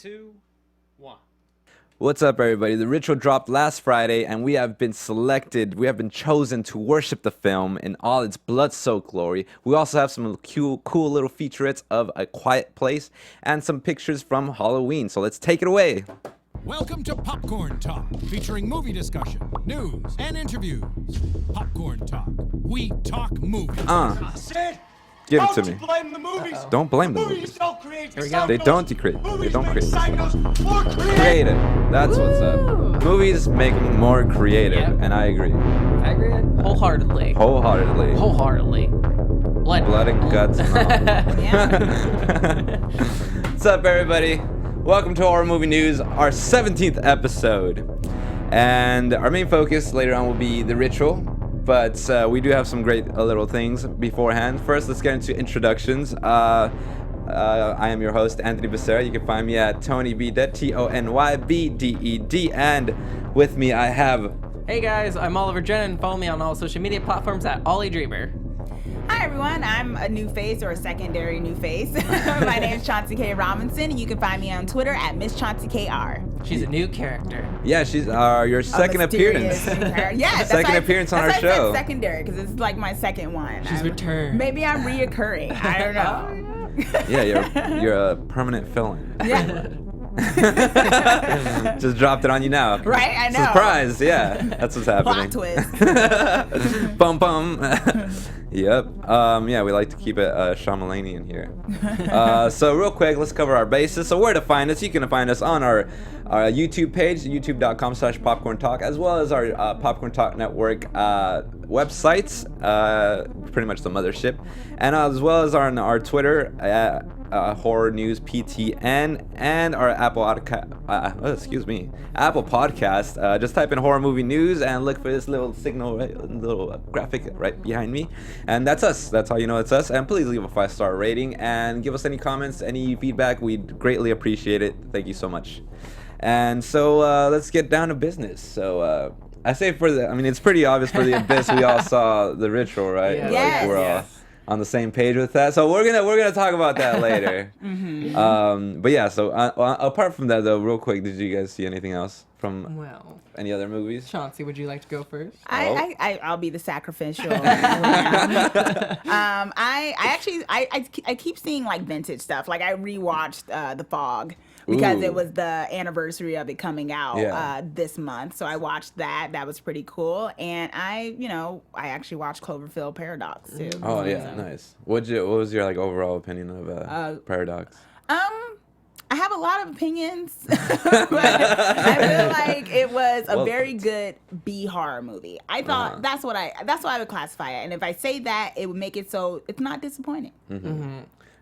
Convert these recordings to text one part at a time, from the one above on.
2, 1. What's up, everybody? The Ritual dropped last Friday, and we have been chosen to worship the film in all its blood-soaked glory. We also have some cool little featurettes of A Quiet Place and some pictures from Halloween. So let's take it away. Welcome to Popcorn Talk, featuring movie discussion, news, and interviews. Popcorn Talk. We talk movies. Give it to me. Blame the movies. Don't blame the movies. Don't create. Here we go. They don't create. They don't create. More Creative. That's what's up. Movies make them more creative, Yep. and I agree. I agree wholeheartedly. Wholeheartedly. Blood and guts. And all. What's up, everybody? Welcome to Horror Movie News, our 17th episode. And our main focus later on will be The Ritual, but we do have some great little things beforehand. First, let's get into introductions. I am your host, Anthony Becerra. You can find me at TonyBDed, TonyBDed. And with me, I have... Hey guys, I'm Oliver Drennan. Follow me on all social media platforms at Ollie Dreamer. Hi everyone, I'm a new face or a secondary new face. My name is Chauncey Robinson, and you can find me on Twitter at Miss Chauncey KR. She's a new character. Yeah, she's your second appearance. Yeah, second appearance on our that's why I show. said secondary, because it's like my second one. She's returned. Maybe I'm reoccurring. I don't know. Yeah, you're a permanent fill-in. Yeah. Just dropped it on you now. Right, I know. Surprise, yeah. That's what's happening. Plot twist. Bum bum. Yep. Yeah, we like to keep it Shyamalanian here. So real quick, let's cover our bases. So where to find us? You can find us on our YouTube page, youtube.com/Popcorn Talk, as well as our Popcorn Talk Network websites, pretty much the mothership, and as well as on our Twitter Horror News PTN, and our Apple Podcast. Just type in Horror Movie News and look for this little signal, little graphic right behind me, and that's us. That's how you know it's us. And please leave a 5-star rating and give us any comments, any feedback. We'd greatly appreciate it. Thank you so much. And so let's get down to business. So I say it's pretty obvious for the Abyss. We all saw The Ritual, right? Yeah. Yes. Like we're all on the same page with that. So we're gonna talk about that later. But yeah. So apart from that, though, real quick, did you guys see anything else from any other movies? Chauncey, would you like to go first? I'll be the sacrificial. I keep seeing like vintage stuff. Like I rewatched The Fog because it was the anniversary of it coming out this month. So I watched that. That was pretty cool. And I actually watched Cloverfield Paradox too. Oh yeah, nice. What was your like overall opinion of Paradox? I have a lot of opinions, but I feel like it was a very good B horror movie. I thought that's what I would classify it. And if I say that, it would make it so it's not disappointing.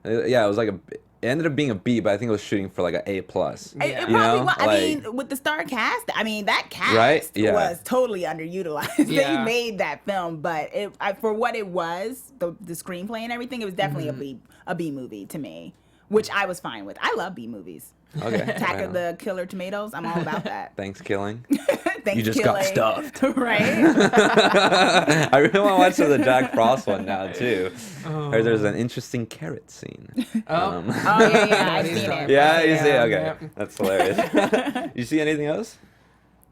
Yeah, it was like it ended up being a B, but I think it was shooting for like an A+. It probably was. I mean, with the star cast, that cast was totally underutilized. They made that film, but for what it was, the screenplay and everything, it was definitely a B movie to me, which I was fine with. I love B movies. Okay. Attack of the Killer Tomatoes, I'm all about that. Thanks, killing. Thanks, You just killing. got stuffed. Right? I really want to watch the Jack Frost one now, too. Heard there's an interesting carrot scene. I've seen it. Yeah, you see it? Okay. Yeah. That's hilarious. You see anything else?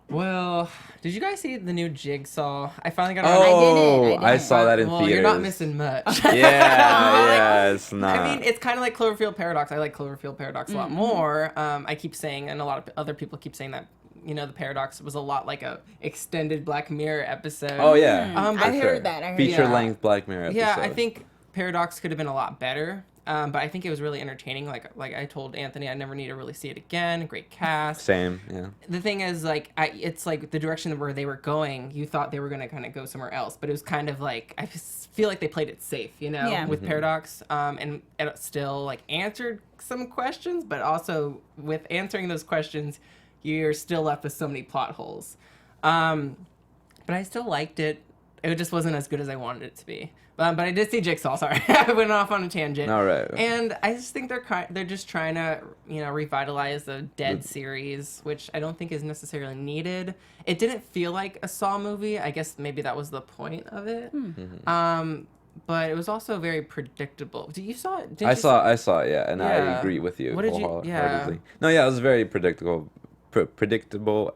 Well, did you guys see the new Jigsaw? I finally got I didn't. I saw that in theaters. You're not missing much. It's not. I mean, it's kind of like Cloverfield Paradox. I like Cloverfield Paradox a lot more. I keep saying, and a lot of other people keep saying that, the Paradox was a lot like a extended Black Mirror episode. Oh, yeah. I heard that. Feature-length Black Mirror episode. Yeah, I think Paradox could have been a lot better. But I think it was really entertaining. Like I told Anthony, I never need to really see it again. Great cast. Same, yeah. The thing is, it's like the direction where they were going, you thought they were going to kind of go somewhere else. But it was kind of like, I feel like they played it safe, with Paradox. And it still, answered some questions. But also, with answering those questions, you're still left with so many plot holes. But I still liked it. It just wasn't as good as I wanted it to be. But I did see Jigsaw. Sorry, I went off on a tangent. All right. And I just think they're just trying to revitalize the Dead series, which I don't think is necessarily needed. It didn't feel like a Saw movie. I guess maybe that was the point of it. but it was also very predictable. You saw it? I saw it, yeah, and I agree with you. What did you? Wholeheartedly. No, yeah, it was very predictable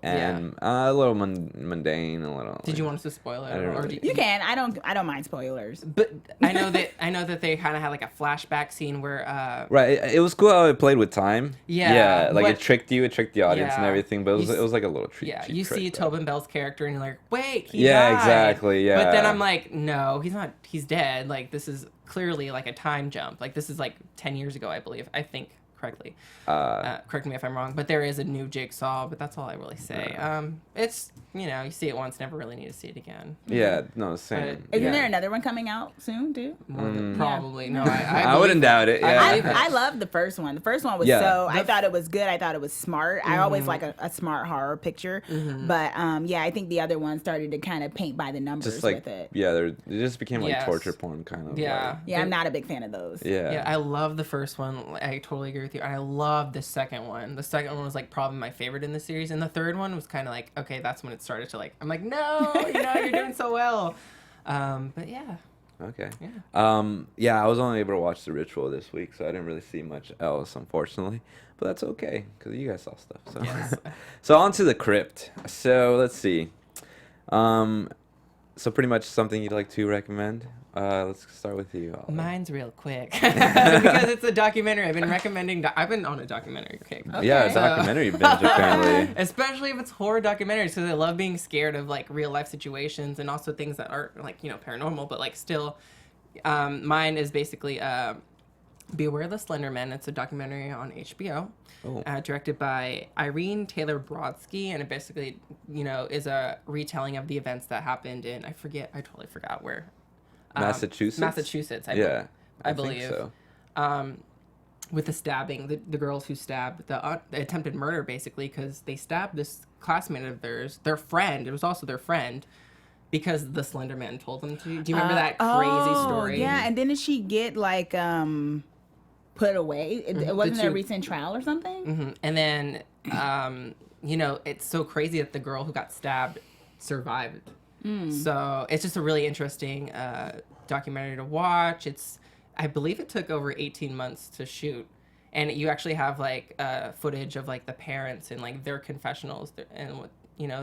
and a little mundane, a little. Did you want us to spoil it? You can. I don't mind spoilers. But I know that they kind of had like a flashback scene where. Right, it was cool how it played with time. Yeah, like it tricked the audience and everything, but it was like a little treat. Yeah, cheap you trick, see Tobin Bell's character and you're like, wait, he died. Exactly. Yeah. But then I'm like, no, he's not. He's dead. Like this is clearly like a time jump. Like this is like 10 years ago, I believe. I think. Correctly. Correct me if I'm wrong, but there is a new Jigsaw, but that's all I really say. It's, you see it once, never really need to see it again. Yeah, no, same. But, isn't there another one coming out soon, too? Probably. No, I wouldn't doubt it. Yeah. I love the first one. The first one was I thought it was good. I thought it was smart. I always like a smart horror picture. But, I think the other one started to kind of paint by the numbers with it. Yeah, it just became like torture porn kind of. Yeah. Yeah, I'm not a big fan of those. Yeah, I love the first one. I totally agree with you. I love the second one. The second one was like probably my favorite in the series, and the third one was kind of like, okay, that's when it started to like, I'm like, no, you're doing so well. But yeah. Okay. Yeah. I was only able to watch The Ritual this week, so I didn't really see much else, unfortunately. But that's okay, because you guys saw stuff. So, yes. So on to The Crypt. So let's see. So pretty much something you'd like to recommend? Let's start with you, Ollie. Mine's real quick because it's a documentary. I've been recommending. I've been on a documentary kick. Yeah, a documentary binge apparently. Especially if it's horror documentaries, because I love being scared of like real life situations and also things that aren't like paranormal, but like still. Mine is basically Beware the Slender Man. It's a documentary on HBO, directed by Irene Taylor Brodsky, and it basically is a retelling of the events that happened in I totally forgot where. Massachusetts, I believe so. With the stabbing, the girls who stabbed the attempted murder, basically, because they stabbed this classmate of theirs, their friend. It was also their friend, because the Slender Man told them to. Do you remember that crazy story? Yeah, and didn't she get like put away? It wasn't a recent trial or something. Mm-hmm. And then it's so crazy that the girl who got stabbed survived. So it's just a really interesting documentary to watch. I believe it took over 18 months to shoot, and you actually have like footage of like the parents and like their confessionals and what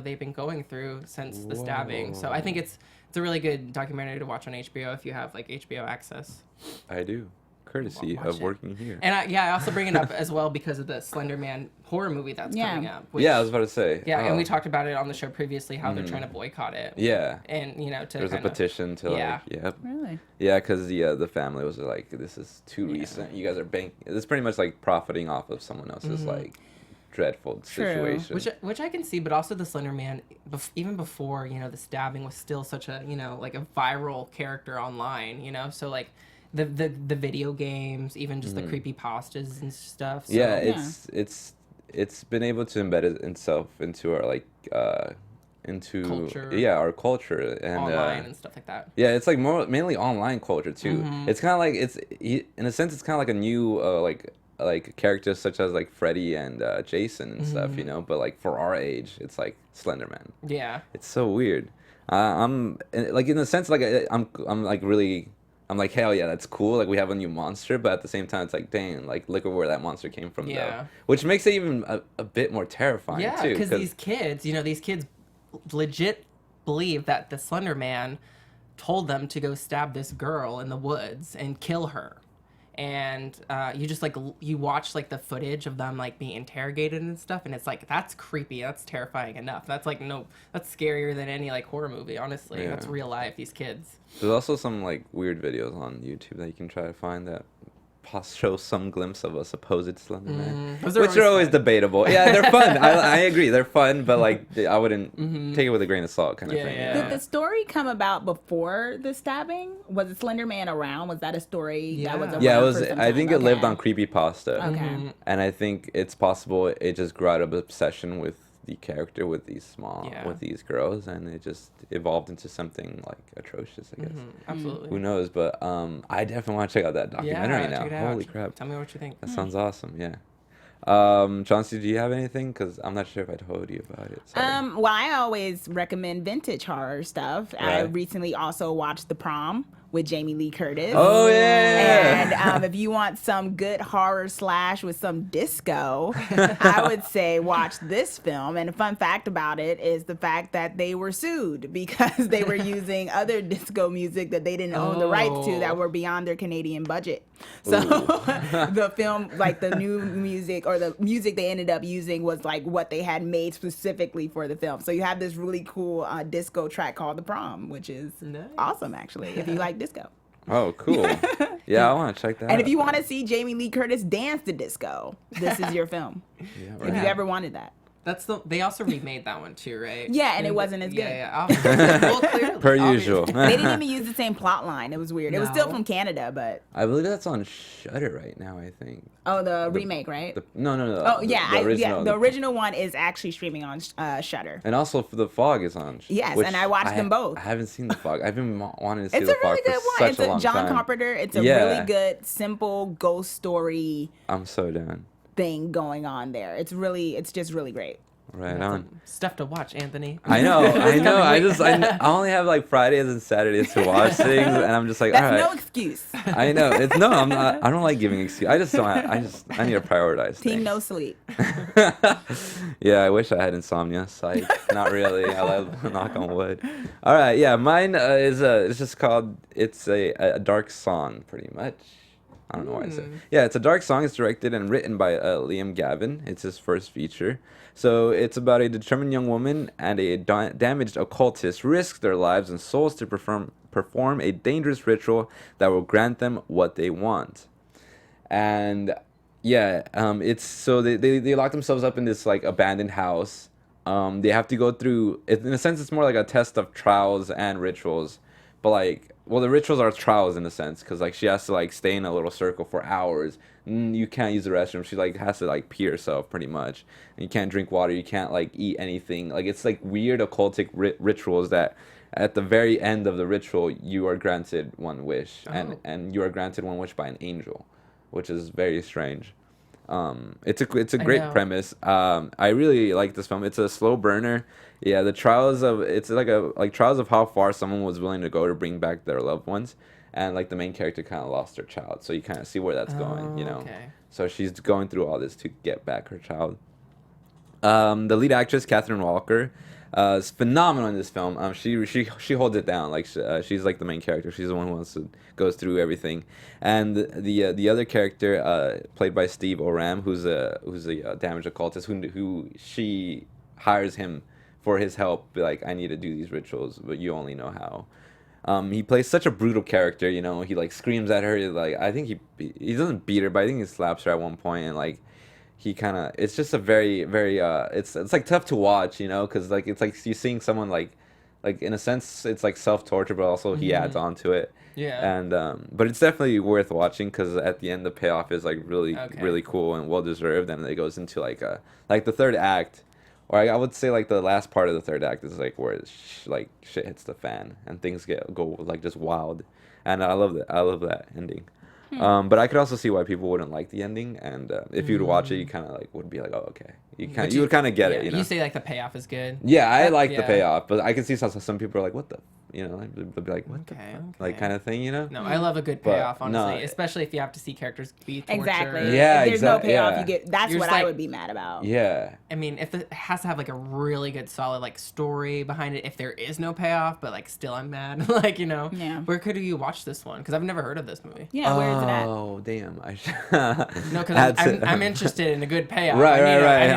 they've been going through since the stabbing. So I think it's a really good documentary to watch on HBO if you have like HBO access. I do. Courtesy of working here. And I also bring it up as well because of the Slender Man horror movie that's coming up. Which, I was about to say. Yeah, and we talked about it on the show previously, how they're trying to boycott it. Yeah. And, there's a petition to Really? Yeah, because the family was like, this is too recent. You guys are it's pretty much like profiting off of someone else's like dreadful situation. Which I can see, but also the Slender Man, even before, the stabbing was still such a, like a viral character online, so like, the video games, even just the creepypastas and stuff. So. Yeah, it's been able to embed itself into our into culture. Our culture and online and stuff like that. Yeah, it's like mainly online culture too. It's kind of like in a sense it's kind of like a new like characters such as like Freddy and Jason and stuff, but like for our age, it's like Slender Man. Yeah, it's so weird. I'm like in the sense like I'm like really. I'm like, hell yeah, that's cool. Like, we have a new monster, but at the same time, it's like, dang, like, look at where that monster came from, though. Which makes it even a bit more terrifying, too. Yeah, because these kids legit believe that the Slender Man told them to go stab this girl in the woods and kill her. And you just, like, you watch, like, the footage of them, like, being interrogated and stuff, and it's like, that's creepy, that's terrifying enough. That's, like, that's scarier than any, like, horror movie, honestly. That's real life, these kids. There's also some, like, weird videos on YouTube that you can try to find that show some glimpse of a supposed Slender Man, which are always debatable. Yeah, they're fun. I agree, they're fun, but like I wouldn't take it with a grain of salt, kind of thing. Yeah. Did the story come about before the stabbing? Was the Slender Man around? Was that a story that was around? Yeah, it was. I think it lived on creepypasta. Okay, and I think it's possible it just grew out of obsession with the character with these with these girls, and it just evolved into something like atrocious, I guess. Absolutely. Who knows? But I definitely want to check out that documentary now. Check it out. Holy crap! Tell me what you think. That sounds awesome. Yeah. Chauncey, do you have anything? Because I'm not sure if I told you about it. Sorry. Well, I always recommend vintage horror stuff. Right. I recently also watched The Prom with Jamie Lee Curtis. Oh yeah. And if you want some good horror slash with some disco, I would say watch this film. And a fun fact about it is the fact that they were sued because they were using other disco music that they didn't own the rights to that were beyond their Canadian budget. So the film, like the new music or the music they ended up using was like what they had made specifically for the film. So you have this really cool disco track called The Prom, which is awesome, actually, if you like disco. Oh, cool. Yeah, I want to check that out. And if you want to see Jamie Lee Curtis dance to disco, this is your film. Yeah, right. If you ever wanted that. They also remade that one too, right? Yeah, and it wasn't as good. Yeah. Well, clearly, Per usual. They didn't even use the same plot line. It was weird. It was still from Canada, but I believe that's on Shudder right now, I think. Oh, the remake, right? No. Oh, yeah. The original one is actually streaming on Shudder. And also The Fog is on. Yes, and I watched them both. I haven't seen The Fog. I've been wanting to see it's The a really Fog good for one. such a long John time. Carpenter. It's a really good, simple ghost story. I'm so down. Thing going on there. It's just really great. Right on. Stuff to watch, Anthony. I know. I only have like Fridays and Saturdays to watch things, and I'm just like, that's all right. no excuse. I know. I'm not. I don't like giving excuses. I just don't. I need to prioritize. Team no sleep. Yeah, I wish I had insomnia. Psych. Not really. I love knock on wood. All right. Yeah, mine is it's just called. It's a dark song, pretty much. I don't know why I said. Yeah, it's a dark song. It's directed and written by Liam Gavin. It's his first feature. So it's about a determined young woman and a damaged occultist risk their lives and souls to perform a dangerous ritual that will grant them what they want. And yeah, it's so they lock themselves up in this like abandoned house. They have to go through. In a sense, it's more like a test of trials and rituals. But like, well, the rituals are trials in a sense, because like she has to like stay in a little circle for hours. You can't use the restroom. She like has to like pee herself pretty much. And you can't drink water. You can't like eat anything. Like it's like weird occultic rituals that at the very end of the ritual you are granted one wish, and you are granted one wish by an angel, which is very strange. It's a great premise. I really like this film. It's a slow burner. Yeah, the trials of trials of how far someone was willing to go to bring back their loved ones, and like the main character kind of lost her child, so you kind of see where that's going, you know. Okay. So she's going through all this to get back her child. The lead actress Catherine Walker is phenomenal in this film. She holds it down. Like she's like the main character. She's the one who goes through everything. And the other character played by Steve Oram, who's a damaged occultist, who she hires him for his help. Be like, I need to do these rituals, but you only know how. He plays such a brutal character, you know. He like screams at her. Like I think he doesn't beat her, but I think he slaps her at one point, and like. He kind of, it's just a very it's like tough to watch, you know, because like it's like you're seeing someone like in a sense it's like self-torture, but also he adds on to it. Yeah. And but it's definitely worth watching, because at the end the payoff is like really cool and well deserved, and it goes into like the third act, or I would say like the last part of the third act is like where like shit hits the fan and things go like just wild, and I love that ending. But I could also see why people wouldn't like the ending, and if you'd watch it, you kind of like would be like, oh, okay, you would kind of get it, you know. You say like the payoff is good. Yeah, I like the payoff, but I can see some people are like, what the, you know, they'll be like, what the fuck? Like kind of thing, you know. No, I love a good payoff, honestly, especially if you have to see characters be tortured. Exactly. Yeah, if there's no payoff, you get. That's what I would be mad about. Yeah. I mean, if it has to have like a really good, solid like story behind it. If there is no payoff, but like still I'm mad, like, you know. Yeah. Where could you watch this one? Because I've never heard of this movie. Yeah. Where is it at? Oh damn! I should. No, because I'm interested in a good payoff. Right.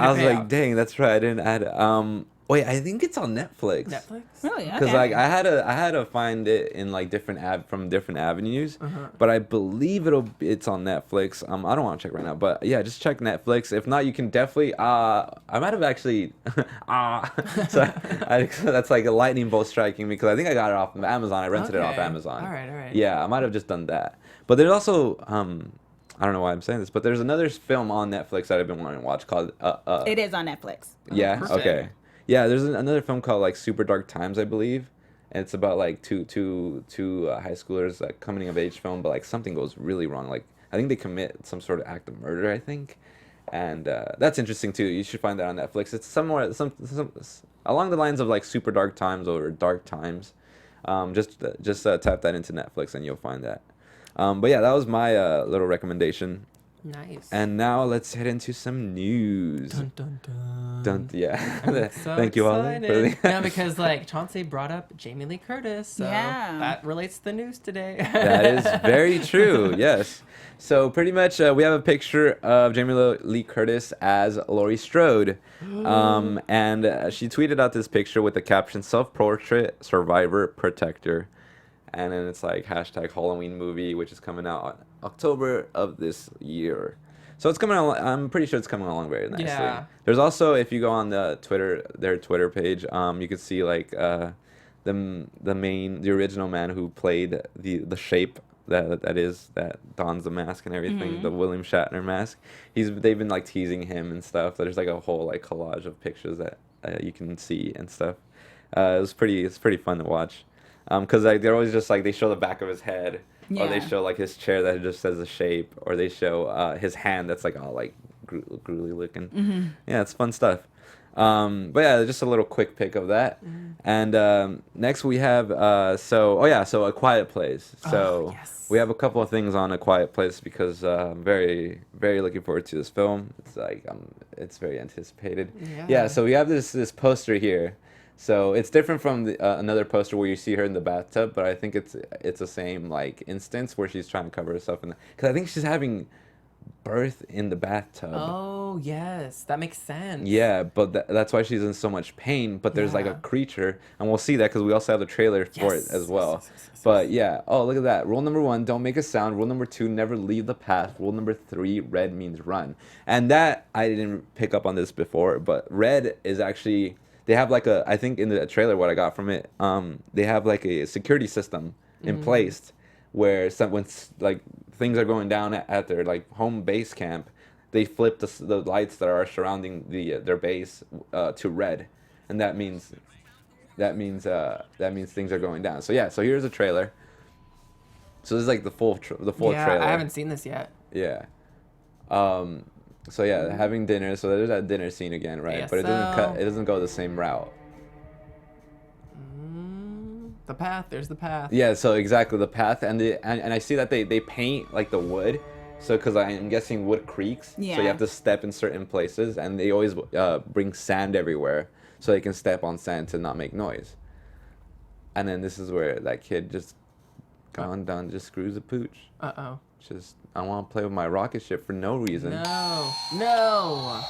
I was like, dang, that's right. I didn't add. Wait, I think it's on Netflix. Netflix? Really? Okay. Because like I had to find it in like different avenues, but I believe it's on Netflix. I don't want to check right now, but yeah, just check Netflix. If not, you can definitely. I might have actually. So that's like a lightning bolt striking me, because I think I got it off of Amazon. I rented it off Amazon. All right. Yeah, I might have just done that. But there's also I don't know why I'm saying this, but there's another film on Netflix that I've been wanting to watch called. It is on Netflix. Yeah. Okay. Yeah, there's another film called like Super Dark Times, I believe, and it's about like two high schoolers, like coming of age film, but like something goes really wrong. Like I think they commit some sort of act of murder, I think, and that's interesting too. You should find that on Netflix. It's somewhere some along the lines of like Super Dark Times or Dark Times. Just tap that into Netflix and you'll find that. But yeah, that was my little recommendation. Nice. And now let's head into some news. Dun, dun, dun. Yeah. So Thank you all. Yeah, because like Chauncey brought up Jamie Lee Curtis, so that relates to the news today. That is very true. Yes. So pretty much, we have a picture of Jamie Lee Curtis as Laurie Strode, and she tweeted out this picture with the caption "Self-portrait survivor protector," and then it's like hashtag Halloween movie, which is coming out on October of this year. So it's coming along. I'm pretty sure it's coming along very nicely. Yeah. There's also, if you go on their Twitter page, you can see like the original man who played the shape that dons the mask and everything, the William Shatner mask. They've been like teasing him and stuff. There's like a whole like collage of pictures that you can see and stuff. It's pretty fun to watch. Because like they're always just like they show the back of his head, or they show like his chair that just says the shape, or they show his hand that's like all like gruely looking. Yeah, it's fun stuff. But yeah, just a little quick pick of that. And next we have so A Quiet Place. So we have a couple of things on A Quiet Place because I'm very looking forward to this film. It's like it's very anticipated. Yeah. So we have this poster here. So it's different from another poster where you see her in the bathtub, but I think it's the same like instance where she's trying to cover herself because I think she's having birth in the bathtub. Oh yes, that makes sense. Yeah, but that's why she's in so much pain. But there's like a creature, and we'll see that because we also have the trailer for it as well. But yeah, oh look at that. Rule number 1, don't make a sound. Rule number 2, never leave the path. Rule number 3, red means run. And that I didn't pick up on this before, but red is actually. They have like I think in the trailer what I got from it, they have like a security system in place where when like things are going down at their like home base camp, they flip the lights that are surrounding their base to red, and that means things are going down. So yeah, so here's a trailer. So this is like the full trailer. I haven't seen this yet. Yeah. So yeah, having dinner. So there's that dinner scene again, right? Yes, but it doesn't go the same route. The path. There's the path. Yeah. So exactly the path, and I see that they paint like the wood. So because I'm guessing wood creaks. Yeah. So you have to step in certain places, and they always bring sand everywhere, so they can step on sand to not make noise. And then this is where that kid just just screws a pooch. Just, I want to play with my rocket ship for no reason. No.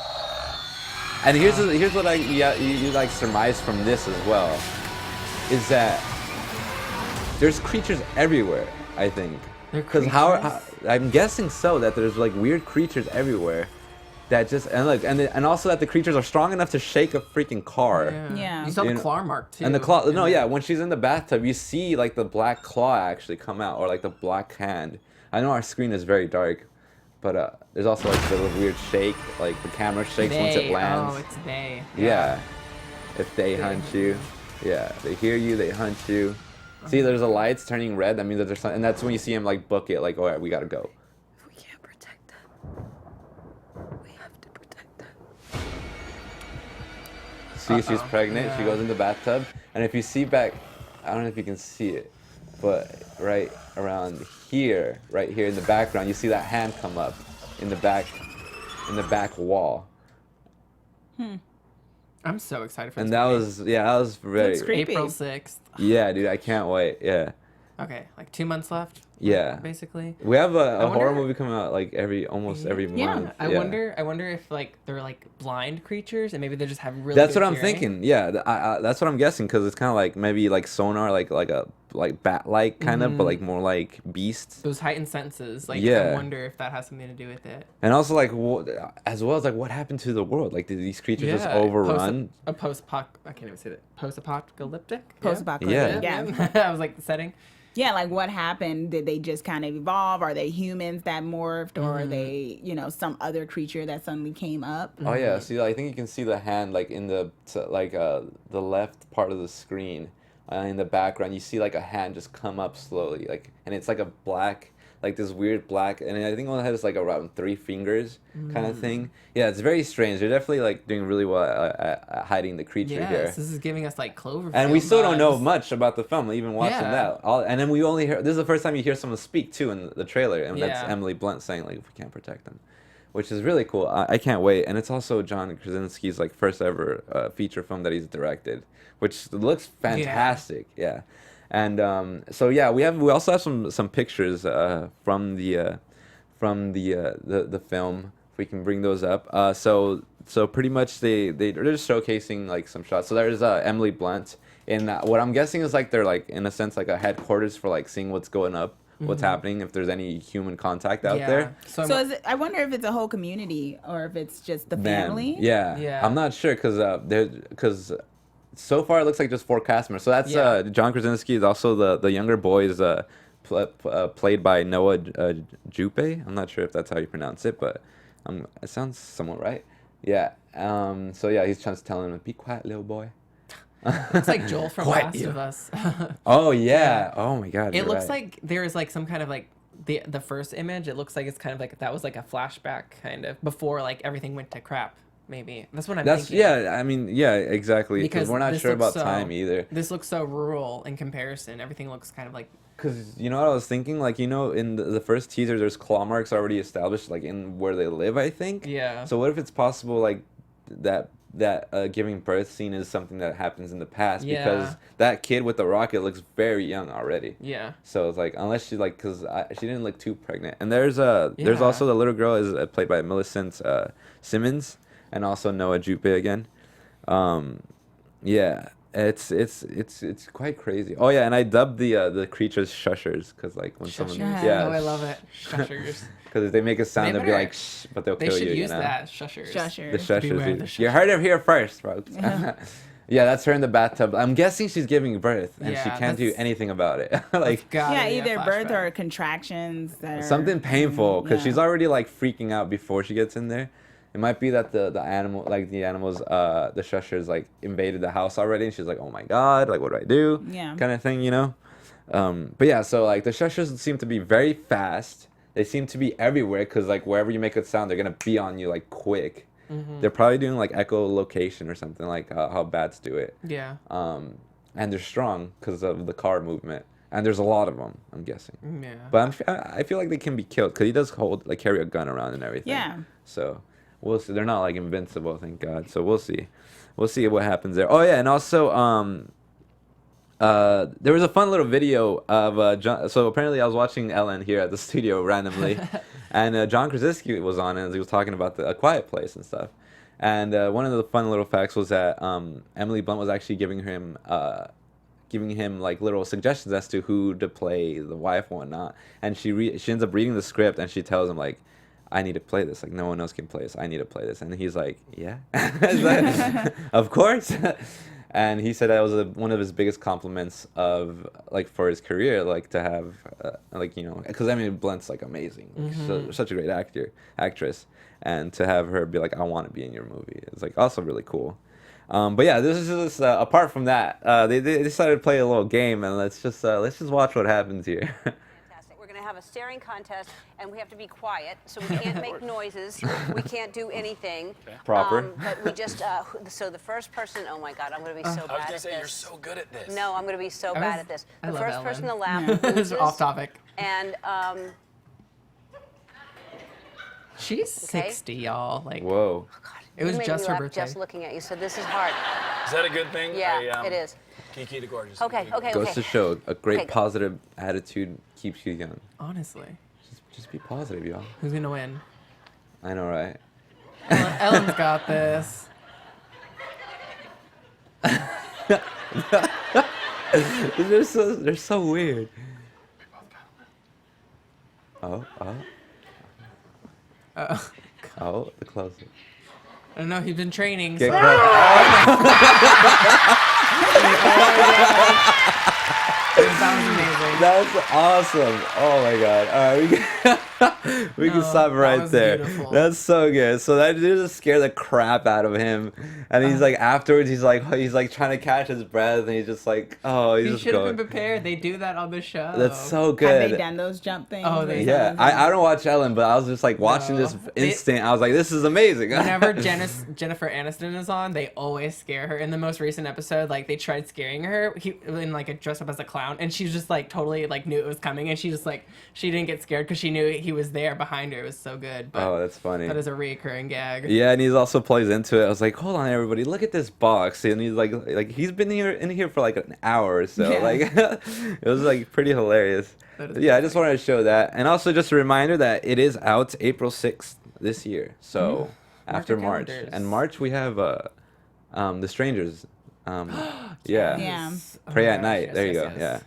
And here's what you like surmise from this as well, is that there's creatures everywhere. I think because how I'm guessing so that there's like weird creatures everywhere that just and also that the creatures are strong enough to shake a freaking car. Yeah. You saw the claw mark too. And the claw, when she's in the bathtub, you see like the black claw actually come out, or like the black hand. I know our screen is very dark, but there's also like the weird shake, like the camera shakes once it lands. Oh, it's they. Yeah. If they hunt you, they hear you, they hunt you. See, there's the lights turning red. That means that there's something, and that's when you see him like book it, like, all right, we gotta go. If we can't protect them, we have to protect them. See, she's pregnant. Yeah. She goes in the bathtub, and if you see back, I don't know if you can see it, but right around here, right here in the background, you see that hand come up in the back wall. I'm so excited for this. And that was very April 6th. Yeah, dude, I can't wait. Yeah. Okay, like 2 months left. Yeah. Basically. We have a horror movie coming out like almost every month. I wonder if like they're like blind creatures and maybe they just have really. That's good what I'm hearing. thinking. Yeah, that's what I'm guessing because it's kind of like maybe like sonar, like a bat-like kind of, but like more like beasts. Those heightened senses. Like I wonder if that has something to do with it. And also like as well as like what happened to the world? Like did these creatures just overrun? I can't even say that. Post-apocalyptic. Post-apocalyptic. Yeah. That was like the setting. Yeah, like what happened? Did they just kind of evolve? Are they humans that morphed, or are they, some other creature that suddenly came up? Oh yeah, see, I think you can see the hand like in the left part of the screen, in the background. You see like a hand just come up slowly, like, and it's like a black, like this weird black, and I think one has like around 3 fingers kind of thing. Yeah, it's very strange. They're definitely like doing really well at hiding the creature here. This is giving us like Cloverfield. And we still don't know vibes. much about the film, even watching that. And then we only hear, this is the first time you hear someone speak too in the trailer, and that's Emily Blunt saying like, "We can't protect them," which is really cool. I can't wait. And it's also John Krasinski's like first ever feature film that he's directed, which looks fantastic. Yeah. And so yeah, we also have some pictures from the film. If we can bring those up. So pretty much they're just showcasing like some shots. So there's Emily Blunt in what I'm guessing is like they're like in a sense like a headquarters for like seeing what's going up, what's happening, if there's any human contact out there. So is it, I wonder if it's a whole community or if it's just the family. Yeah. I'm not sure because so far it looks like just 4 cast members. So that's John Krasinski is also the younger boy is played by Noah Jupe. I'm not sure if that's how you pronounce it, but it sounds somewhat right. Yeah. So yeah, he's just telling him, "Be quiet, little boy." It's like Joel from Last of Us. Oh yeah. Oh my God. It looks like there's like some kind of like the first image. It looks like it's kind of like that was like a flashback kind of before like everything went to crap. Maybe that's what I'm thinking. Yeah, I mean, yeah, exactly. Because we're not sure about time either. This looks so rural in comparison. Everything looks kind of like. Because you know what I was thinking, like in the first teaser, there's claw marks already established, like in where they live, I think. Yeah. So what if it's possible, like that giving birth scene is something that happens in the past because that kid with the rocket looks very young already. Yeah. So it's like unless she like because she didn't look too pregnant, and there's also the little girl is played by Millicent Simmons. And also Noah Jupe again. Yeah, it's quite crazy. Oh yeah, and I dubbed the creatures shushers because like when someone oh I love it, shushers. Because if they make a sound, they'll be like shh, but they'll kill you. They should use know? That shushers. The shushers. You heard it here first, folks. Yeah, that's her in the bathtub. I'm guessing she's giving birth, and she can't do anything about it. Like either birth or contractions. Something painful because she's already like freaking out before she gets in there. It might be that the animals, the shushers, like invaded the house already, and she's like, "Oh my God, like what do I do?" Yeah, kind of thing, you know. But yeah, so like the shushers seem to be very fast. They seem to be everywhere because like wherever you make a sound, they're gonna be on you like quick. They're probably doing like echolocation or something like how bats do it. Yeah. And they're strong because of the car movement, and there's a lot of them. I'm guessing. Yeah. But I feel like they can be killed because he does carry a gun around and everything. Yeah. So. We'll see. They're not like invincible, thank God. So we'll see. We'll see what happens there. Oh yeah, and also there was a fun little video of John. So apparently I was watching Ellen here at the studio randomly, and John Krasinski was on and he was talking about A Quiet Place and stuff. And one of the fun little facts was that Emily Blunt was actually giving him like little suggestions as to who to play the wife and whatnot. And she ends up reading the script and she tells him like, "I need to play this. Like no one else can play this. I need to play this." And he's like, "Yeah, like, of course." And he said that was one of his biggest compliments of like for his career, like to have like, you know, because I mean Blunt's like amazing, like, such a great actress, and to have her be like, "I want to be in your movie," it's like also really cool. But yeah, this is just apart from that, they decided to play a little game, and let's just watch what happens here. Have a staring contest, and we have to be quiet, so we can't make noises. We can't do anything. Proper. But we just, so the first person, oh my God, I'm going to be so bad at this. I was going to say, you're so good at this. No, I'm going to be so bad at this. The first person to laugh loses. Off topic. And, she's 60, y'all. Like, whoa. Oh God, it was just her birthday. Just looking at you, so this is hard. Is that a good thing? Yeah, it is. Kiki the Gorgeous. Okay. Goes to show a great positive attitude keeps you young. Honestly. Just be positive, y'all. Who's gonna win? I know, right? Ellen's got this. They're so weird. Oh, the closer. I don't know, he's been training. Get so. That was amazing. That's awesome. Oh my God. All right, We can stop right there. Beautiful. That's so good. So that dude just scared the crap out of him, and he's like afterwards he's like trying to catch his breath, and he's just like, oh, he's he just should have going. been prepared. They do that on the show. That's so good. Have they done those jump things? Oh, they Yeah, I don't watch Ellen, but I was just like watching this instant. I was like, this is amazing. Whenever Jennifer Aniston is on, they always scare her. In the most recent episode, like they tried scaring her in like a dress up as a clown, and she was just like totally like knew it was coming, and she just like she didn't get scared because she knew he was there behind her. It was so good. But oh, that's funny. that is a recurring gag. Yeah, and he also plays into it. I was like, hold on, everybody, look at this box, and he's like he's been in here for like an hour or so. Yeah. Like it was like pretty hilarious. Yeah, I just wanted to show that, and also just a reminder that it is out April 6th this year. So after March, and March we have The Strangers. Yeah. Pray at Night. Yes, there you yes, go. yes.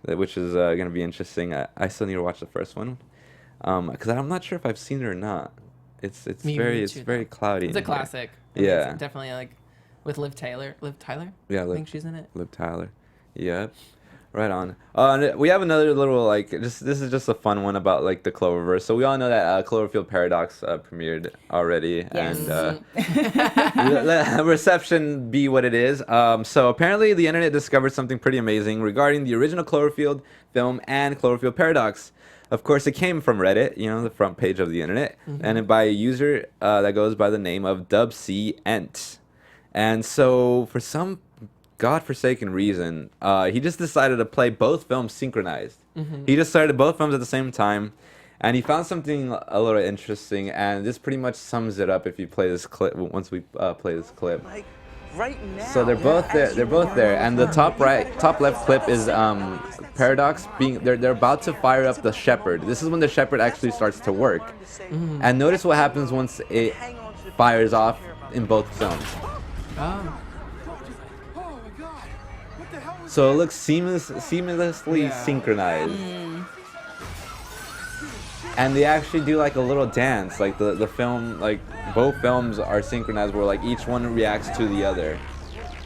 Yeah, which is gonna be interesting. I still need to watch the first one, because I'm not sure if I've seen it or not. It's very cloudy. It's a classic. Yeah. It's definitely like with Liv Tyler. Yeah, I think she's in it. Liv Tyler. Yep. Right on. We have another little this is just a fun one about like the Cloververse. So we all know that Cloverfield Paradox premiered already, Yes. and let reception be what it is. So apparently the internet discovered something pretty amazing regarding the original Cloverfield film and Cloverfield Paradox. Of course, it came from Reddit, the front page of the internet, and by a user that goes by the name of DubCEnt. And so for some godforsaken reason, he just decided to play both films synchronized. He just started both films at the same time, and he found something a little interesting, and this pretty much sums it up if you play this clip, once we play this clip. Like right now. So they're both there, and the top left clip is Paradox they're about to fire up the Shepherd. This is when the Shepherd actually starts to work. And notice what happens once it fires off in both films. Oh. So it looks seamlessly synchronized. And they actually do like a little dance, like the film, like both films are synchronized where like each one reacts to the other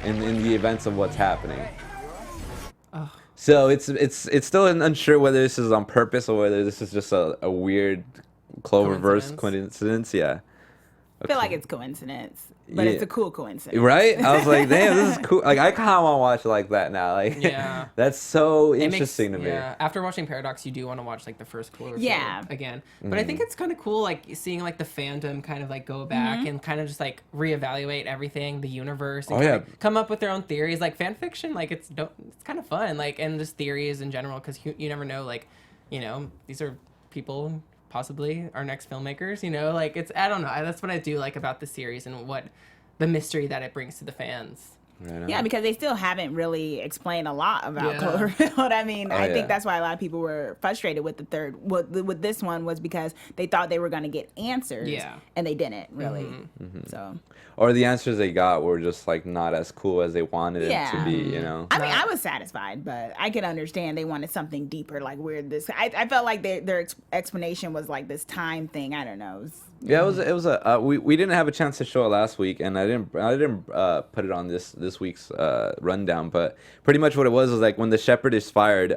in the events of what's happening. Oh. So it's still unsure whether this is on purpose or whether this is just a weird Cloververse coincidence. Yeah. I feel like it's coincidence, but it's a cool coincidence. Right? I was like, damn, this is cool. Like, I kind of want to watch it like that now. Like, yeah. That's so interesting to me. Yeah. After watching Paradox, you do want to watch like the first Cloverfield again. But I think it's kind of cool, like seeing like the fandom kind of like go back and kind of just like reevaluate everything, the universe, and come up with their own theories. Like fan fiction, like it's kind of fun, like, and just theories in general, because you never know, like, these are people. Possibly our next filmmakers, like I don't know. That's what I do like about the series and what the mystery that it brings to the fans. Right. Yeah, because they still haven't really explained a lot about Cloverfield. I mean, I think that's why a lot of people were frustrated with the third, with this one, was because they thought they were going to get answers, and they didn't really. So, or the answers they got were just like not as cool as they wanted it to be. I mean, I was satisfied, but I could understand they wanted something deeper, like I felt like their explanation was like this time thing. I don't know. Yeah, it was we didn't have a chance to show it last week, and I didn't put it on this week's rundown, but pretty much what it was like when the Shepherd is fired,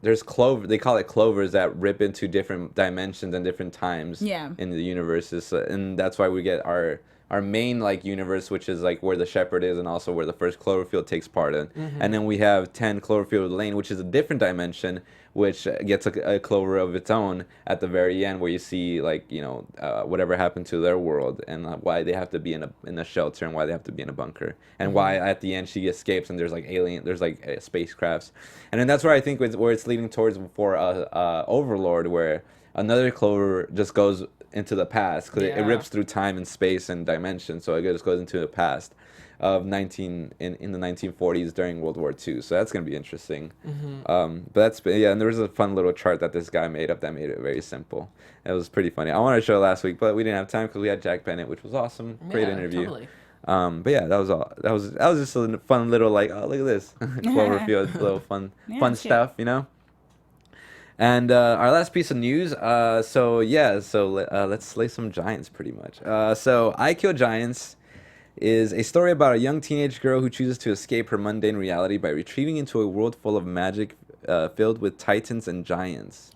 there's clover, they call it clovers, that rip into different dimensions and different times in the universes, and that's why we get our main like universe, which is like where the Shepherd is and also where the first Cloverfield takes part in. And then we have 10 Cloverfield Lane, which is a different dimension, which gets a clover of its own at the very end, where you see like whatever happened to their world and why they have to be in a shelter and why they have to be in a bunker, and why at the end she escapes and there's like spacecrafts. And then that's where I think where it's leading towards for Overlord, where another clover just goes into the past, because it rips through time and space and dimension, so it just goes into the past of in the 1940s during World War II. So that's gonna be interesting. But and there was a fun little chart that this guy made up that made it very simple. It was pretty funny. I wanted to show it last week, but we didn't have time because we had Jack Bennett, which was awesome. Great interview. Totally. But yeah, that was all. That was just a fun little like, oh, look at this Cloverfield, little fun stuff, And our last piece of news, let's slay some giants pretty much. So I Kill Giants is a story about a young teenage girl who chooses to escape her mundane reality by retreating into a world full of magic, filled with titans and giants.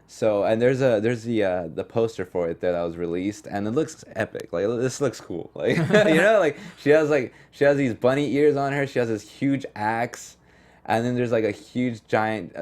So, and there's the poster for it that was released, and it looks epic. Like, this looks cool. Like, like she has these bunny ears on her. She has this huge axe. And then there's like a huge giant,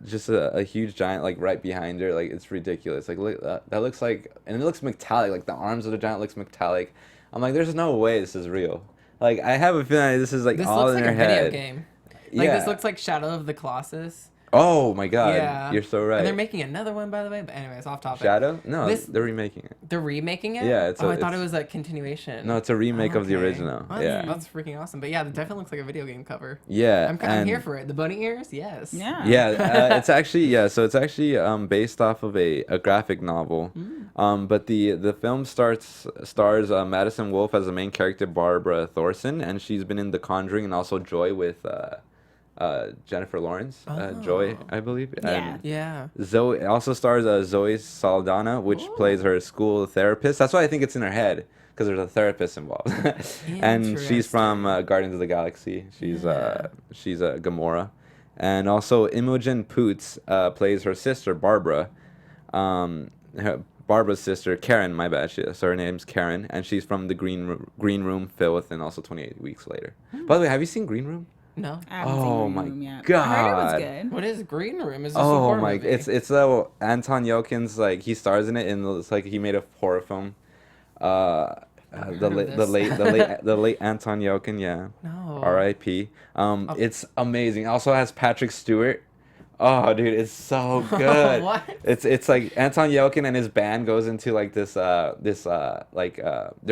just a huge giant like right behind her. Like, it's ridiculous. Like, look, that looks like, and it looks metallic. Like, the arms of the giant looks metallic. I'm like, there's no way this is real. Like, I have a feeling this is like this all looks in like her a head. video game. Like, this looks like Shadow of the Colossus. Oh my God! Yeah. You're so right. And they're making another one, by the way. But anyways, off topic. Shadow? No, they're remaking it. They're remaking it? Yeah, I thought it was a continuation. No, it's a remake of the original. Well, yeah, that's freaking awesome. But yeah, it definitely looks like a video game cover. Yeah, I'm here for it. The bunny ears, yes. Yeah. Yeah, it's actually So it's actually based off of a graphic novel. But the film stars Madison Wolfe as the main character, Barbara Thorson, and she's been in The Conjuring and also Joy with Jennifer Lawrence, Joy, I believe. Yeah. Yeah. Zoe also stars Zoe Saldana, which plays her school therapist. That's why I think it's in her head, because there's a therapist involved. And she's from Guardians of the Galaxy. She's Gamora, and also Imogen Poots plays her sister Barbara. Barbara's sister Karen, my bad. So her name's Karen, and she's from the Green Room, Filth, and also 28 Weeks Later. By the way, have you seen Green Room? No. I haven't seen my Green Room yet. God! I heard it was good. What is Green Room? Is this a Oh horror my! movie? It's Anton Yelkin's, like, he stars in it, and it's like he made a horror film. The late Anton Yelkin, yeah. No. R.I.P. It's amazing. It also has Patrick Stewart. Oh, dude, it's so good. What? It's like Anton Yelkin and his band goes into like this they're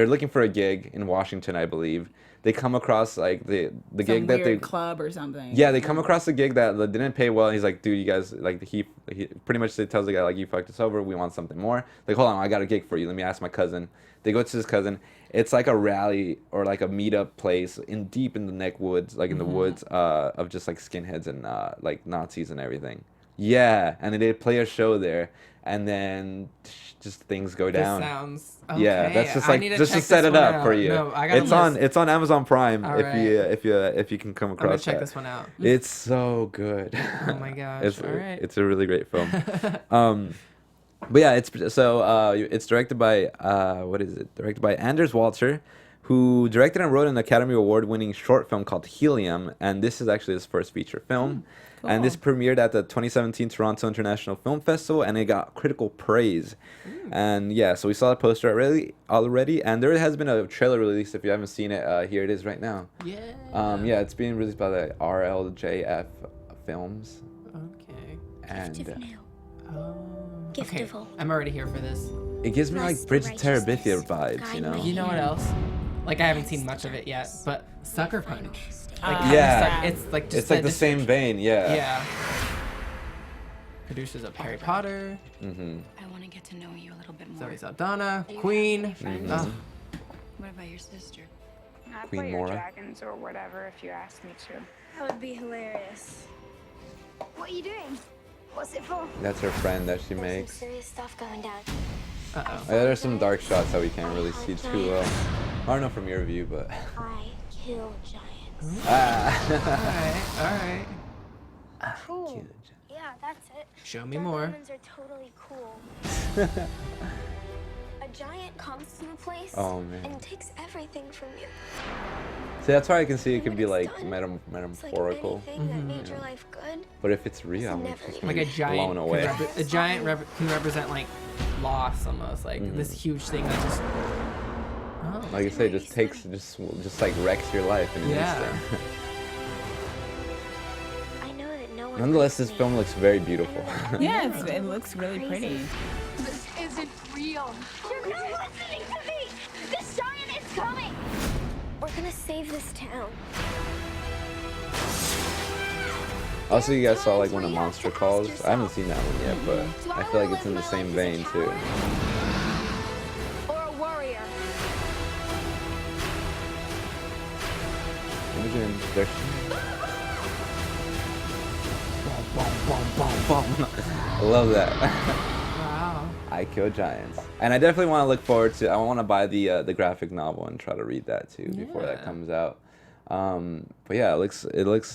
looking for a gig in Washington, I believe. They come across like the gig that they club or something. Yeah, they come across a gig that didn't pay well, and he's like, dude, you guys, like, he pretty much tells the guy, like, you fucked us over, we want something more. Like, hold on, I got a gig for you, let me ask my cousin. They go to his cousin. It's like a rally or like a meetup place deep in the neck woods, like in the woods of just like skinheads and like Nazis and everything. Yeah, and they play a show there, and then just things go down. This sounds okay. Yeah, that's just like just to check set this it one up out. for you. No, I gotta it's on Amazon Prime. All if you can come I'm gonna across check that. this one out. It's so good. Oh my gosh! It's all right. It's a really great film. But yeah, it's directed by Directed by Anders Walter, who directed and wrote an Academy Award-winning short film called Helium, and this is actually his first feature film. Cool. And this premiered at the 2017 Toronto International Film Festival, and it got critical praise. And yeah, so we saw the poster already, and there has been a trailer release. If you haven't seen it, here it is right now. Yeah. Yeah, it's being released by the RLJF Films. Okay. And okay, I'm already here for this. it gives me like Bridget Terabithia vibes, you know? You know what else? Like, I haven't seen much of it yet, but Sucker Punch. Like, yeah. It's like just it's like the same vein, yeah. Yeah. Producers of Harry Potter. Mm-hmm. I want to get to know you a little bit more. Zoe Saldana, Queen. What about your sister? I'd Queen play Mora. your dragons or whatever if you asked me to. That would be hilarious. What are you doing? What's it for? That's her friend that she There's makes. some serious stuff going down. Uh-oh. There's some dark shots that we can't really see too well. I don't know from your view, but... I kill giants. Alright. Cool. Yeah, that's it. Show me Dark more. omens are totally cool. A giant comes to a place and takes everything from you. See, that's why I can see it could be like done, metaphorical. It's like anything that made your life good. But if it's real, I'm never just Like a giant. blown away. Can represent like loss almost. Like this huge thing that just. Oh. Like I say, just like wrecks your life in an instant. I know that no one Nonetheless, this film looks very beautiful. Yeah, it looks really pretty. This isn't real. You're not listening to me. This giant is coming. We're gonna save this town. Also, you guys saw like when a monster calls. I haven't seen that one yet, but I feel like it's in the same vein too. Or a warrior. Imagine there's. I love that. Wow. I kill giants, and I definitely want to look forward to. I want to buy the graphic novel and try to read that too before that comes out. But yeah, it looks.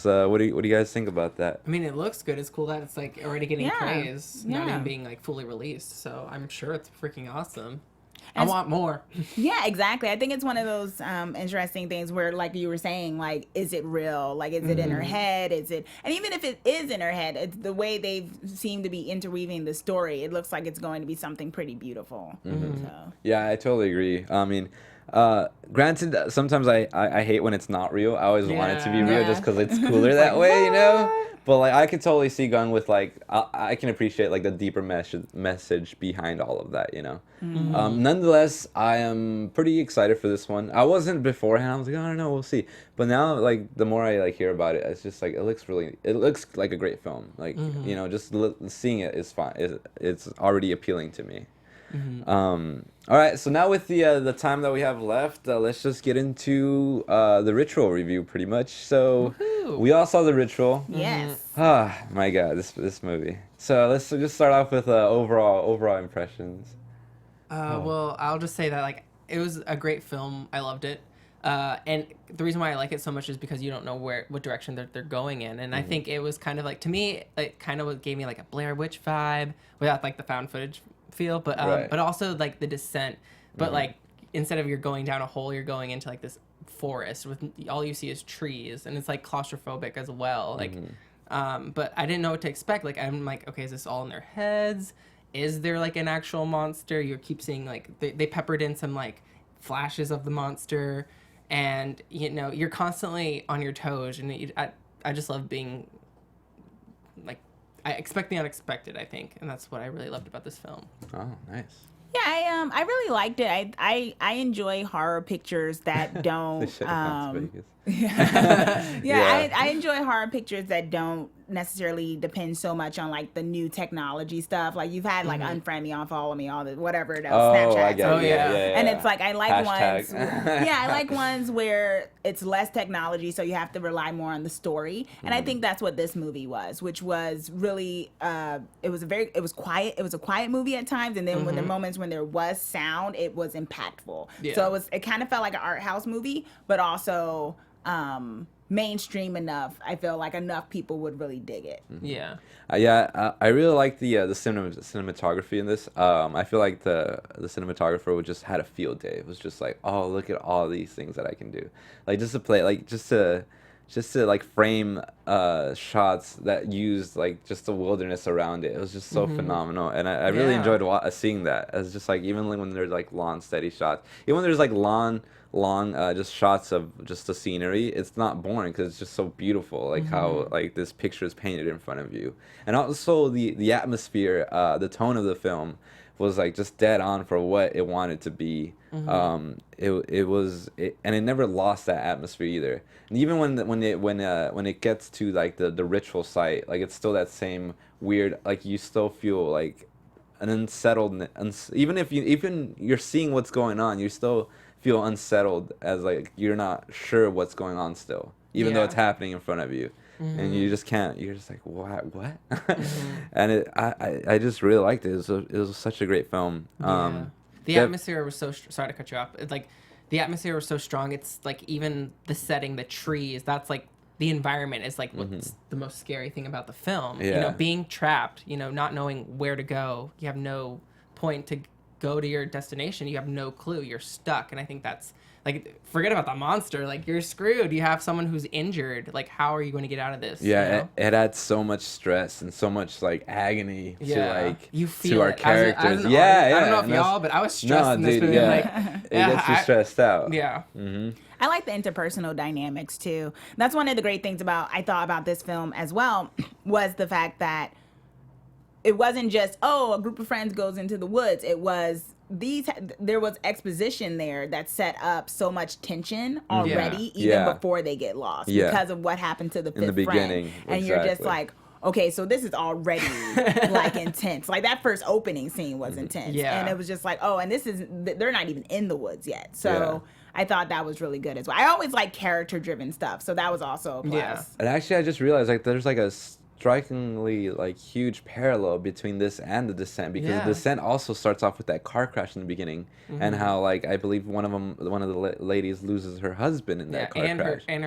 What do you guys think about that? I mean, it looks good. It's cool that it's like already getting praise, not even being like fully released. So I'm sure it's freaking awesome. I want more. Yeah, exactly. I think it's one of those interesting things where, like you were saying, like, is it real? Like, is it in her head? Is it? And even if it is in her head, it's the way they seem to be interweaving the story. It looks like it's going to be something pretty beautiful. So. Yeah, I totally agree. I mean, granted, sometimes I hate when it's not real. I always want it to be real just because it's cooler that way, you know? But like, I could totally see going with like, I can appreciate like the deeper message behind all of that, you know? Nonetheless, I am pretty excited for this one. I wasn't beforehand. I was like, I don't know, we'll see. But now, like, the more I like hear about it, it's just like, it looks like a great film. Like, you know, just seeing it is fine. It's already appealing to me. All right, so now with the time that we have left, let's just get into the Ritual review, pretty much. So we all saw the Ritual. Yes. Ah, my God, this movie. So let's just start off with overall impressions. Well, I'll just say that like it was a great film. I loved it. And the reason why I like it so much is because you don't know what direction they're going in. And I think it was kind of like, to me, it kind of gave me like a Blair Witch vibe without like the found footage feel, but also like the descent. But like, instead of you're going down a hole, you're going into like this forest with all you see is trees, and it's like claustrophobic as well. Like, but I didn't know what to expect. Like, I'm like, okay, is this all in their heads? Is there like an actual monster? You keep seeing like they peppered in some like flashes of the monster, and you know you're constantly on your toes. And I just love being like, I expect the unexpected, I think, and that's what I really loved about this film. Oh, nice. Yeah, I really liked it. I enjoy horror pictures that don't. I enjoy horror pictures that don't necessarily depend so much on like the new technology stuff. Like you've had like Unfriend Me, Unfollow Me, all the whatever it is, Snapchat. And it's like I like ones. I like ones where it's less technology, so you have to rely more on the story. And I think that's what this movie was, which was really it was quiet. It was a quiet movie at times, and then when the moments when there was sound, it was impactful. Yeah. So it kind of felt like an art house movie, but also mainstream enough. I feel like enough people would really dig it. Yeah. I really like the cinematography in this. I feel like the cinematographer would just had a field day. It was just like, oh, look at all these things that I can do. Like just to play, like just to like frame shots that used like just the wilderness around it. It was just so phenomenal, and I really enjoyed seeing that. As just like even when there's like long steady shots, even when there's like long just shots of just the scenery, it's not boring because it's just so beautiful, like how like this picture is painted in front of you. And also the atmosphere, the tone of the film was like just dead on for what it wanted to be. And it never lost that atmosphere either. And even when it gets to like the ritual site, like it's still that same weird, like you still feel like an unsettled, even you're seeing what's going on, you still feel unsettled, as like you're not sure what's going on still, even though it's happening in front of you. And you just can't. You're just like, what? And I just really liked it. It was such a great film. The atmosphere was so sorry to cut you off. It's like the atmosphere was so strong. It's like even the setting, the trees. That's like the environment is like what's the most scary thing about the film. You know, being trapped. You know, not knowing where to go. You have no point to go to your destination. You have no clue. You're stuck. And I think that's like, forget about the monster. Like, you're screwed. You have someone who's injured. Like, how are you going to get out of this? Yeah, you know? it adds so much stress and so much like agony to our it. characters. I don't know if y'all, but I was stressed in this movie. It gets you stressed out. Yeah. I like the interpersonal dynamics too. That's one of the great things I thought about this film as well, was the fact that it wasn't just, a group of friends goes into the woods. It was there was exposition there that set up so much tension already, even before they get lost, because of what happened to the fifth friend. And you're just like, okay, so this is already like intense. Like that first opening scene was intense. And it was just like, and they're not even in the woods yet. So I thought that was really good as well. I always like character driven stuff, so that was also a plus. And actually, I just realized like there's like a strikingly like huge parallel between this and The Descent, because The Descent also starts off with that car crash in the beginning, and how like I believe one of the ladies loses her husband in that car crash, and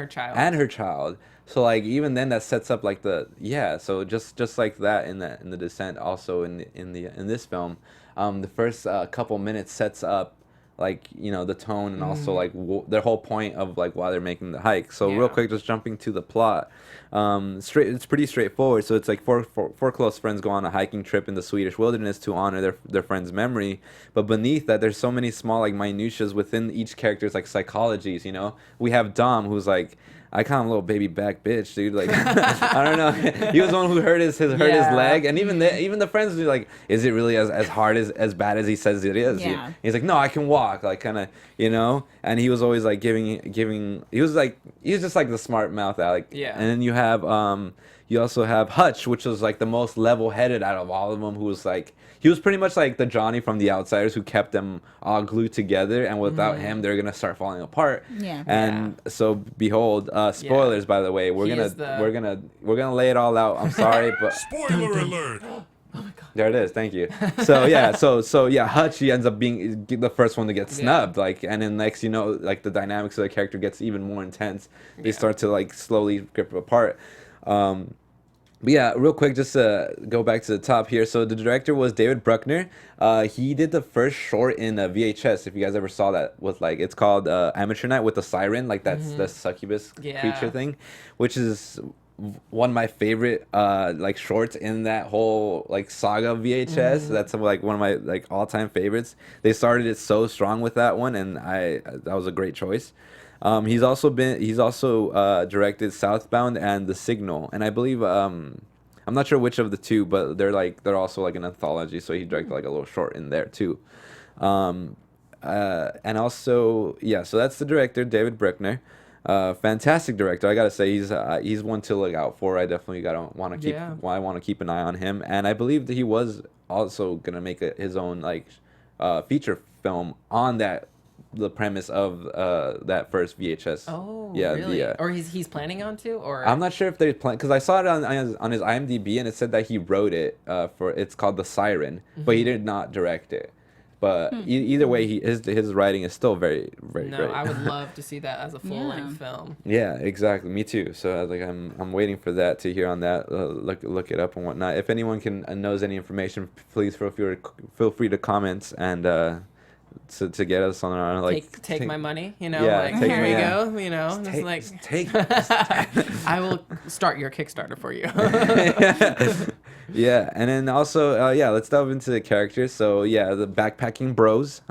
her child. So like even then that sets up like so just like that in the Descent, also in this film, the first couple minutes sets up like, you know, the tone and also like their whole point of like why they're making the hike. So real quick, just jumping to the plot, it's pretty straightforward. So it's like four close friends go on a hiking trip in the Swedish wilderness to honor their friend's memory, but beneath that there's so many small like minutiae within each character's like psychologies. You know, we have Dom, who's like, I call him a little baby back bitch, dude. Like, I don't know. He was the one who hurt his leg, and even the friends were like, "Is it really as hard as bad as he says it is?" Yeah. He's like, "No, I can walk." Like, kind of, you know. And he was always like giving. He was just like the smart mouth aleck. Yeah. And then you also have Hutch, which was like the most level-headed out of all of them, who was like, he was pretty much like the Johnny from The Outsiders who kept them all glued together, and without him, they're gonna start falling apart. Yeah. And so, behold, spoilers, by the way. We're gonna lay it all out. I'm sorry, but Spoiler alert! Oh my god. there it is. Thank you. So yeah, Hutch, he ends up being the first one to get snubbed. Like, and then next, you know, like the dynamics of the character gets even more intense. They start to like slowly rip apart. But yeah, real quick, just to go back to the top here. So the director was David Bruckner. He did the first short in VHS. If you guys ever saw that, with like, it's called Amateur Night with the siren, like that's the succubus creature thing, which is one of my favorite like shorts in that whole like saga of VHS. That's like one of my like all-time favorites. They started it so strong with that one, and that was a great choice. He's also directed Southbound and The Signal, and I believe I'm not sure which of the two, but they're also like an anthology. So he directed like a little short in there too, and also so that's the director, David Bruckner. Fantastic director, I gotta say. He's one to look out for. I definitely want to keep an eye on him, and I believe that he was also gonna make his own like feature film on the premise of that first VHS. Oh, really? Or he's planning on to, or I'm not sure if they plan, because I saw it on his IMDb, and it said that he wrote it it's called The Siren, but he did not direct it. But either way, his writing is still very, very great. I would love to see that as a full-length film. Yeah, exactly. Me too. So like I'm waiting for that to hear on that. Look it up and whatnot. If anyone knows any information, please feel free to comment and. To get us on our like take my money, you know, like here you go, you know, take I will start your Kickstarter for you. Yeah, and then also let's delve into the characters. So yeah, the backpacking bros.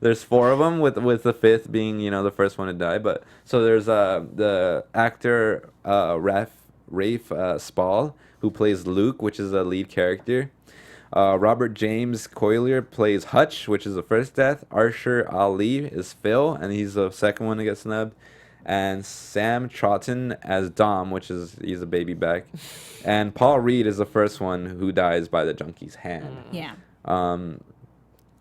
There's 4 of them, with the 5th being, you know, the first one to die. But so there's the actor Rafe Spall, who plays Luke, which is a lead character. Robert James Coilier plays Hutch, which is the first death. Archer Ali is Phil, and he's the second one to get snubbed. And Sam Troughton as Dom, he's a baby back. And Paul Reed is the first one who dies by the Junkies' hand. Yeah.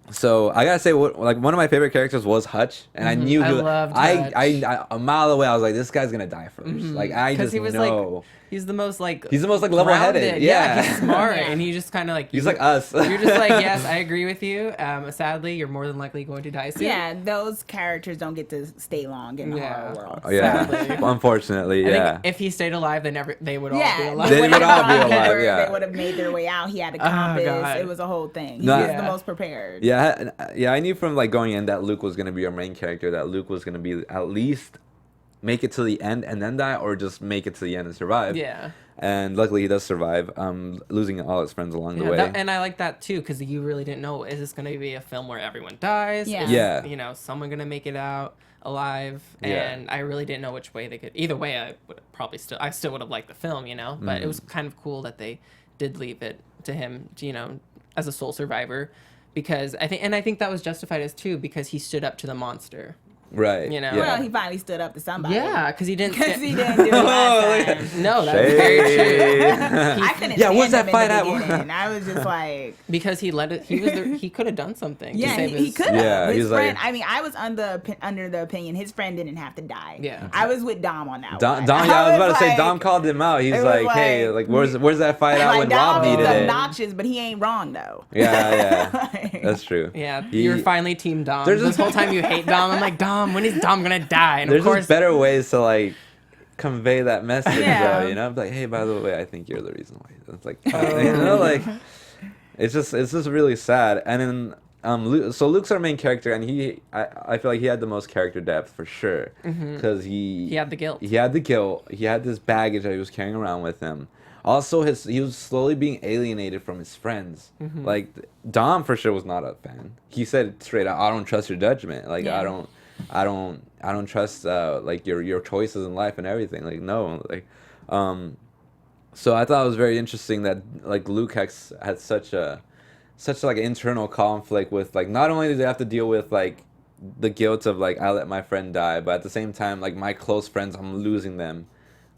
So I gotta say, like, one of my favorite characters was Hutch, and I knew I a mile away. I was like, this guy's gonna die first. Like, I just know. Like, he's the most like level-headed. Yeah, he's smart, and he just kind of like he's like us. You're just like, yes, I agree with you. Sadly, you're more than likely going to die soon. Yeah, those characters don't get to stay long in the horror world. Yeah, unfortunately, I think if he stayed alive, they would all be alive. They would all be alive. Yeah, they would have made their way out. He had a compass. It was a whole thing. He was the most prepared. Yeah, I knew from like going in that Luke was gonna be our main character. That Luke was gonna be at least make it to the end and then die, or just make it to the end and survive. Yeah. And luckily he does survive, losing all his friends along the way. And I like that too, because you really didn't know, is this going to be a film where everyone dies? Yeah. You know, someone going to make it out alive? And I really didn't know which way they could. Either way, I would probably still would have liked the film, you know? But it was kind of cool that they did leave it to him, you know, as a sole survivor. Because I think that was justified as too, because he stood up to the monster. Right. You know. Well, he finally stood up to somebody. Yeah, because he didn't. Because he didn't do it last time. No, that's very true. I couldn't. Yeah, what's that fight at? I was just like, because he let it. He could have done something. Yeah, he could have. Yeah, his he's friend. like, I mean, I was under the opinion his friend didn't have to die. Yeah, I was with Dom on that. Dom, one. yeah, I was about to say Dom called him out. He's like, hey, like where's that fight out when Dom Rob needed is it? obnoxious, but he ain't wrong though. Yeah, that's true. Yeah, you're finally Team Dom. This whole time you hate Dom. I'm like, Dom, when is Dom gonna die? And there's of course, just better ways to like convey that message, though. You know, like, hey, by the way, I think you're the reason why. It's like, you know, like it's just really sad. And then Luke's our main character, and I feel like he had the most character depth for sure, because he had the guilt. He had this baggage that he was carrying around with him. Also, he was slowly being alienated from his friends. Like Dom for sure was not a fan. He said straight out, "I don't trust your judgment. Like I don't trust like your choices in life and everything. Like no, like so I thought it was very interesting that like Luke had such like internal conflict with like, not only did they have to deal with like the guilt of like I let my friend die, but at the same time like my close friends, I'm losing them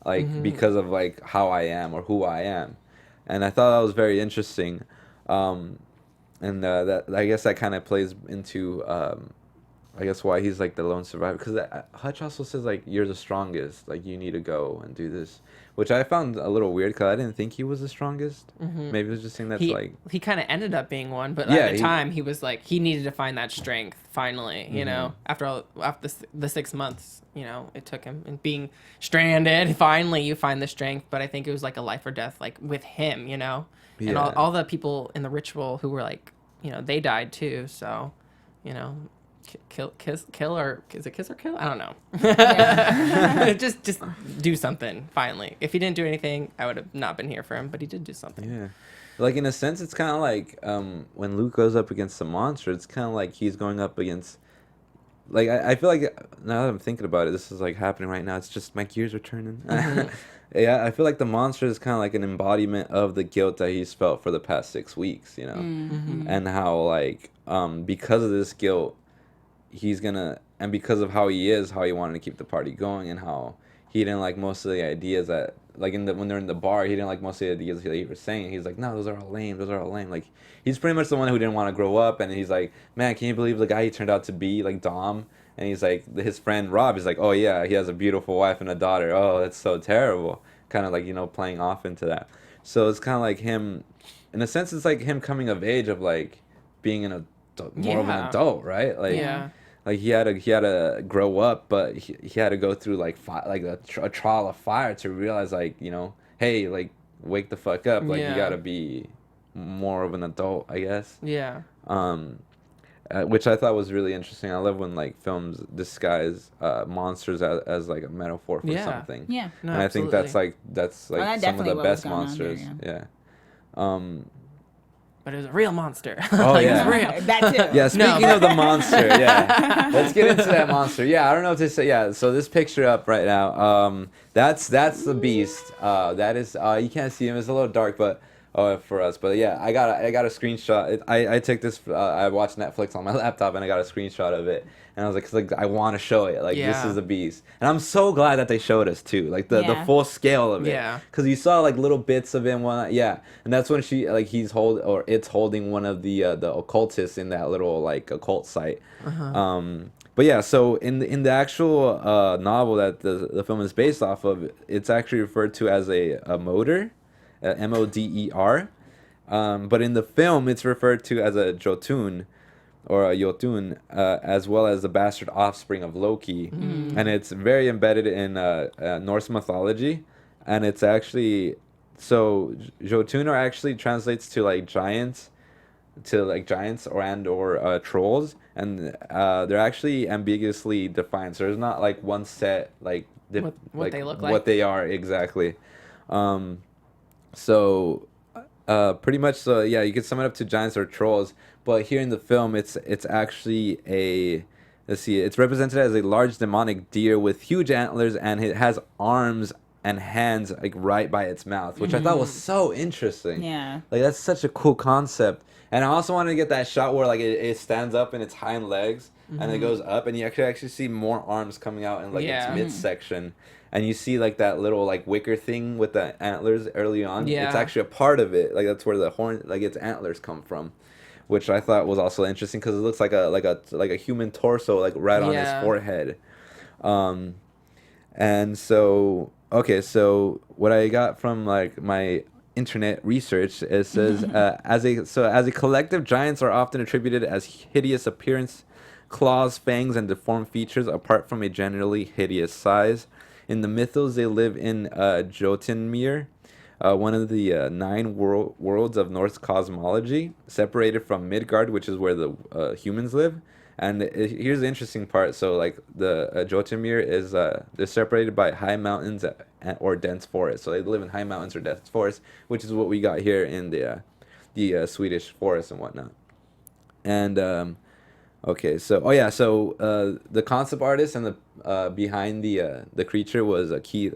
like because of like how I am or who I am. And I thought that was very interesting. And that I guess that kind of plays into I guess why he's like the lone survivor, because Hutch also says like you're the strongest, like you need to go and do this, which I found a little weird because I didn't think he was the strongest. Maybe it was just saying that's he kind of ended up being one, but at the time he was like he needed to find that strength finally. You know, after the 6 months, you know, it took him and being stranded. Finally, you find the strength, but I think it was like a life or death, like with him, you know, and all the people in the ritual who were like, you know, they died too. So, you know. Kill or is it kiss or kill? I don't know. just do something finally. If he didn't do anything, I would have not been here for him, but he did do something. Yeah, like in a sense, it's kind of like when Luke goes up against the monster, it's kind of like he's going up against. Like I feel like now that I'm thinking about it, this is like happening right now. It's just my gears are turning. Yeah, I feel like the monster is kind of like an embodiment of the guilt that he's felt for the past 6 weeks, you know, and how like because of this guilt. He's gonna, and because of how he wanted to keep the party going, and how he didn't like most of the ideas that, like when they're in the bar, he didn't like most of the ideas that he was saying. He's like, no, those are all lame. Like, he's pretty much the one who didn't want to grow up, and he's like, man, can you believe the guy he turned out to be, like Dom? And he's like, his friend Rob is like, oh yeah, he has a beautiful wife and a daughter. Oh, that's so terrible. Kind of like, you know, playing off into that. So it's kind of like him, in a sense, it's like him coming of age of like being more of an adult, right? Like, like he had to grow up, but he had to go through like a trial of fire to realize like, you know, hey, like wake the fuck up, like you gotta be more of an adult, I guess. Yeah. Which I thought was really interesting. I love when like films disguise monsters as like a metaphor for something. Yeah. No, and I think that's like some of the best monsters. Yeah. But it was a real monster. Oh, like, yeah. It was real. That too. Yeah, speaking of the monster, let's get into that monster. Yeah, I don't know what to say. Yeah, so this picture up right now, that's the beast. That is, you can't see him. It's a little dark, but for us. But yeah, I got a screenshot. I took this, I watched Netflix on my laptop, and I got a screenshot of it. And I was like I want to show it. Like, this is the beast. And I'm so glad that they showed us, too. Like, the full scale of it. Yeah. Because you saw, like, little bits of him. And that's when it's holding one of the occultists in that little, like, occult site. But yeah, so in the actual novel that the film is based off of, it's actually referred to as a moder, M-O-D-E-R. But in the film, it's referred to as a Jotun, or a Jotun, as well as the bastard offspring of Loki. And it's very embedded in Norse mythology. And it's actually, so Jotun actually translates to like giants, or trolls. And they're actually ambiguously defined. So there's not like one set, like what they look like. What they are exactly. So pretty much, so yeah, you could sum it up to giants or trolls. But here in the film, it's actually it's represented as a large demonic deer with huge antlers, and it has arms and hands like right by its mouth, which I thought was so interesting. Yeah, like that's such a cool concept. And I also wanted to get that shot where like it stands up in its hind legs and it goes up, and you actually see more arms coming out in like its midsection. And you see like that little like wicker thing with the antlers early on. Yeah. It's actually a part of it. Like that's where the horn, like its antlers come from, which I thought was also interesting because it looks like a human torso like right on his forehead. And so so what I got from like my internet research, it says as a collective, giants are often attributed as hideous appearance, claws, fangs, and deformed features apart from a generally hideous size. In the mythos, they live in Jotunmyr, one of the 9 worlds of Norse cosmology, separated from Midgard, which is where the humans live. And here's the interesting part. So, like, the Jotunmyr is they're separated by high mountains or dense forests. So they live in high mountains or dense forests, which is what we got here in the Swedish forests and whatnot. And okay, so the concept artist and the behind the creature was Keith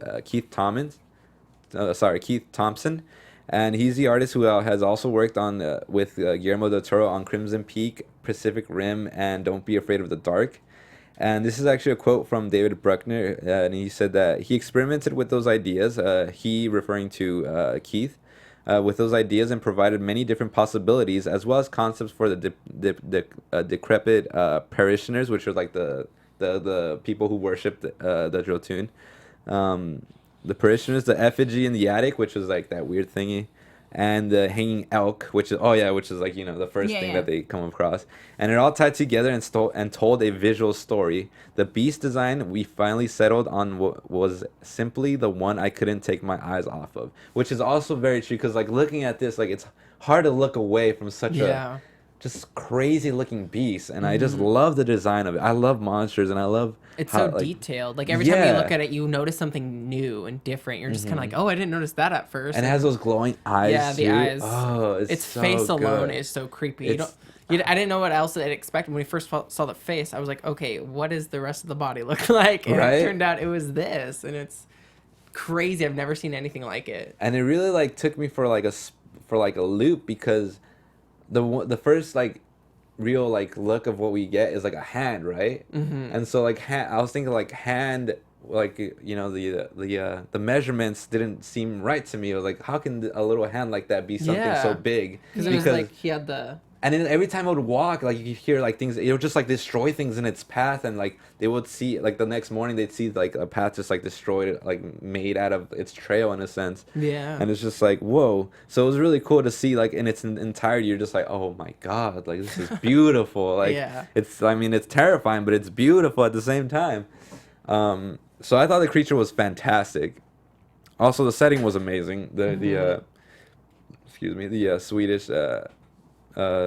Thompson, and he's the artist who has also worked on with Guillermo del Toro on Crimson Peak, Pacific Rim, and Don't Be Afraid of the Dark. And this is actually a quote from David Bruckner, and he said that he experimented with those ideas. He referring to Keith. With those ideas and provided many different possibilities as well as concepts for the decrepit parishioners, which are like the people who worship the Jotun. The parishioners, the effigy in the attic, which was like that weird thingy, and the hanging elk, which is like, you know, the first thing that they come across, and it all tied together and told a visual story. The beast design we finally settled on was simply the one I couldn't take my eyes off of, which is also very true because like looking at this, like it's hard to look away from such a just crazy looking beast, and I just love the design of it. I love monsters, and I love it's so detailed. Like every time you look at it, you notice something new and different. You're just kind of like, oh, I didn't notice that at first. And it has those glowing eyes. Yeah, the eyes. Oh, its so face good. alone is so creepy. I didn't know what else I'd expect when we first saw the face. I was like, okay, what does the rest of the body look like? And it turned out it was this, and it's crazy. I've never seen anything like it. And it really like took me for like a loop because the first like real like look of what we get is like a hand, right? And so like I was thinking like hand, like, you know, the measurements didn't seem right to me. I was like, how can a little hand like that be something so big? Because it was like he had the. And then every time it would walk, like you could hear like things, it would just like destroy things in its path, and like they would see like the next morning they'd see like a path just like destroyed, like made out of its trail in a sense. Yeah. And it's just like, whoa. So it was really cool to see like in its entirety. You're just like, oh my god, like this is beautiful. Like it's terrifying, but it's beautiful at the same time. So I thought the creature was fantastic. Also, the setting was amazing. The Swedish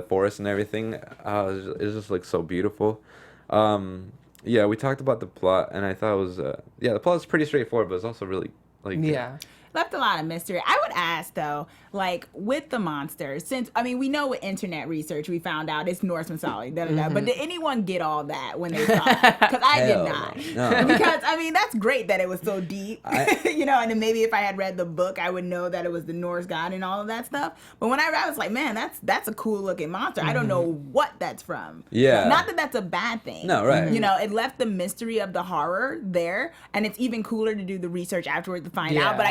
forest and everything. It just looks so beautiful. We talked about the plot, and I thought it was the plot was pretty straightforward, but it's also really like left a lot of mystery. I would ask though, like with the monsters, since we know with internet research we found out it's Norse mythology, but did anyone get all that when they saw it? Because I did not. No. Because that's great that it was so deep, you know, and then maybe if I had read the book, I would know that it was the Norse god and all of that stuff. But when I read, I was like, man, that's a cool looking monster. I don't know what that's from. Yeah. Not that that's a bad thing. No, right. You know, it left the mystery of the horror there, and it's even cooler to do the research afterwards to find out. But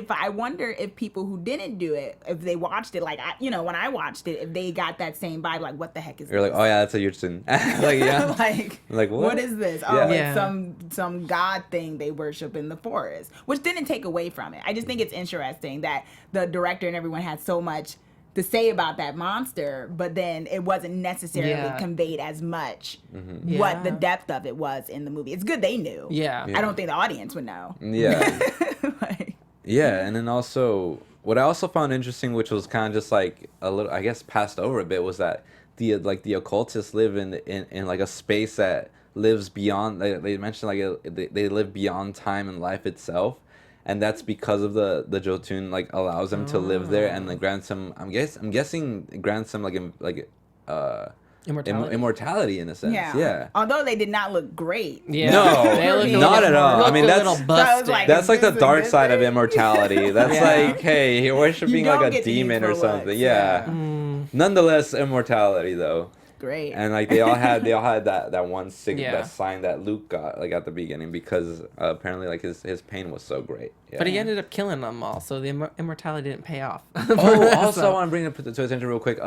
I wonder if people who didn't do it, if they watched it, like when I watched it, if they got that same vibe, like what the heck is this? You're like, oh yeah, that's a Yurtsin. like what is this? Oh, it's some god thing they worship in the forest, which didn't take away from it. I just think it's interesting that the director and everyone had so much to say about that monster, but then it wasn't necessarily conveyed as much what the depth of it was in the movie. It's good they knew. Yeah. I don't think the audience would know. Yeah. And then also, what I also found interesting, which was kind of just like a little, I guess, passed over a bit, was that the occultists live in like a space that lives beyond. They mentioned like they live beyond time and life itself, and that's because of the Jotun like allows them to live there and like grants them. I'm guessing grants them like immortality in a sense. Yeah. Although they did not look great. Yeah. No, not at all. I mean, that's like the dark side of immortality. That's like, hey, you're worshiping like a demon or something. Yeah. Nonetheless, immortality though. Great. And like they all had that one that sign that Luke got like at the beginning because apparently like his pain was so great. Yeah. But he ended up killing them all, so the immortality didn't pay off. Also I want to bring it to attention real quick.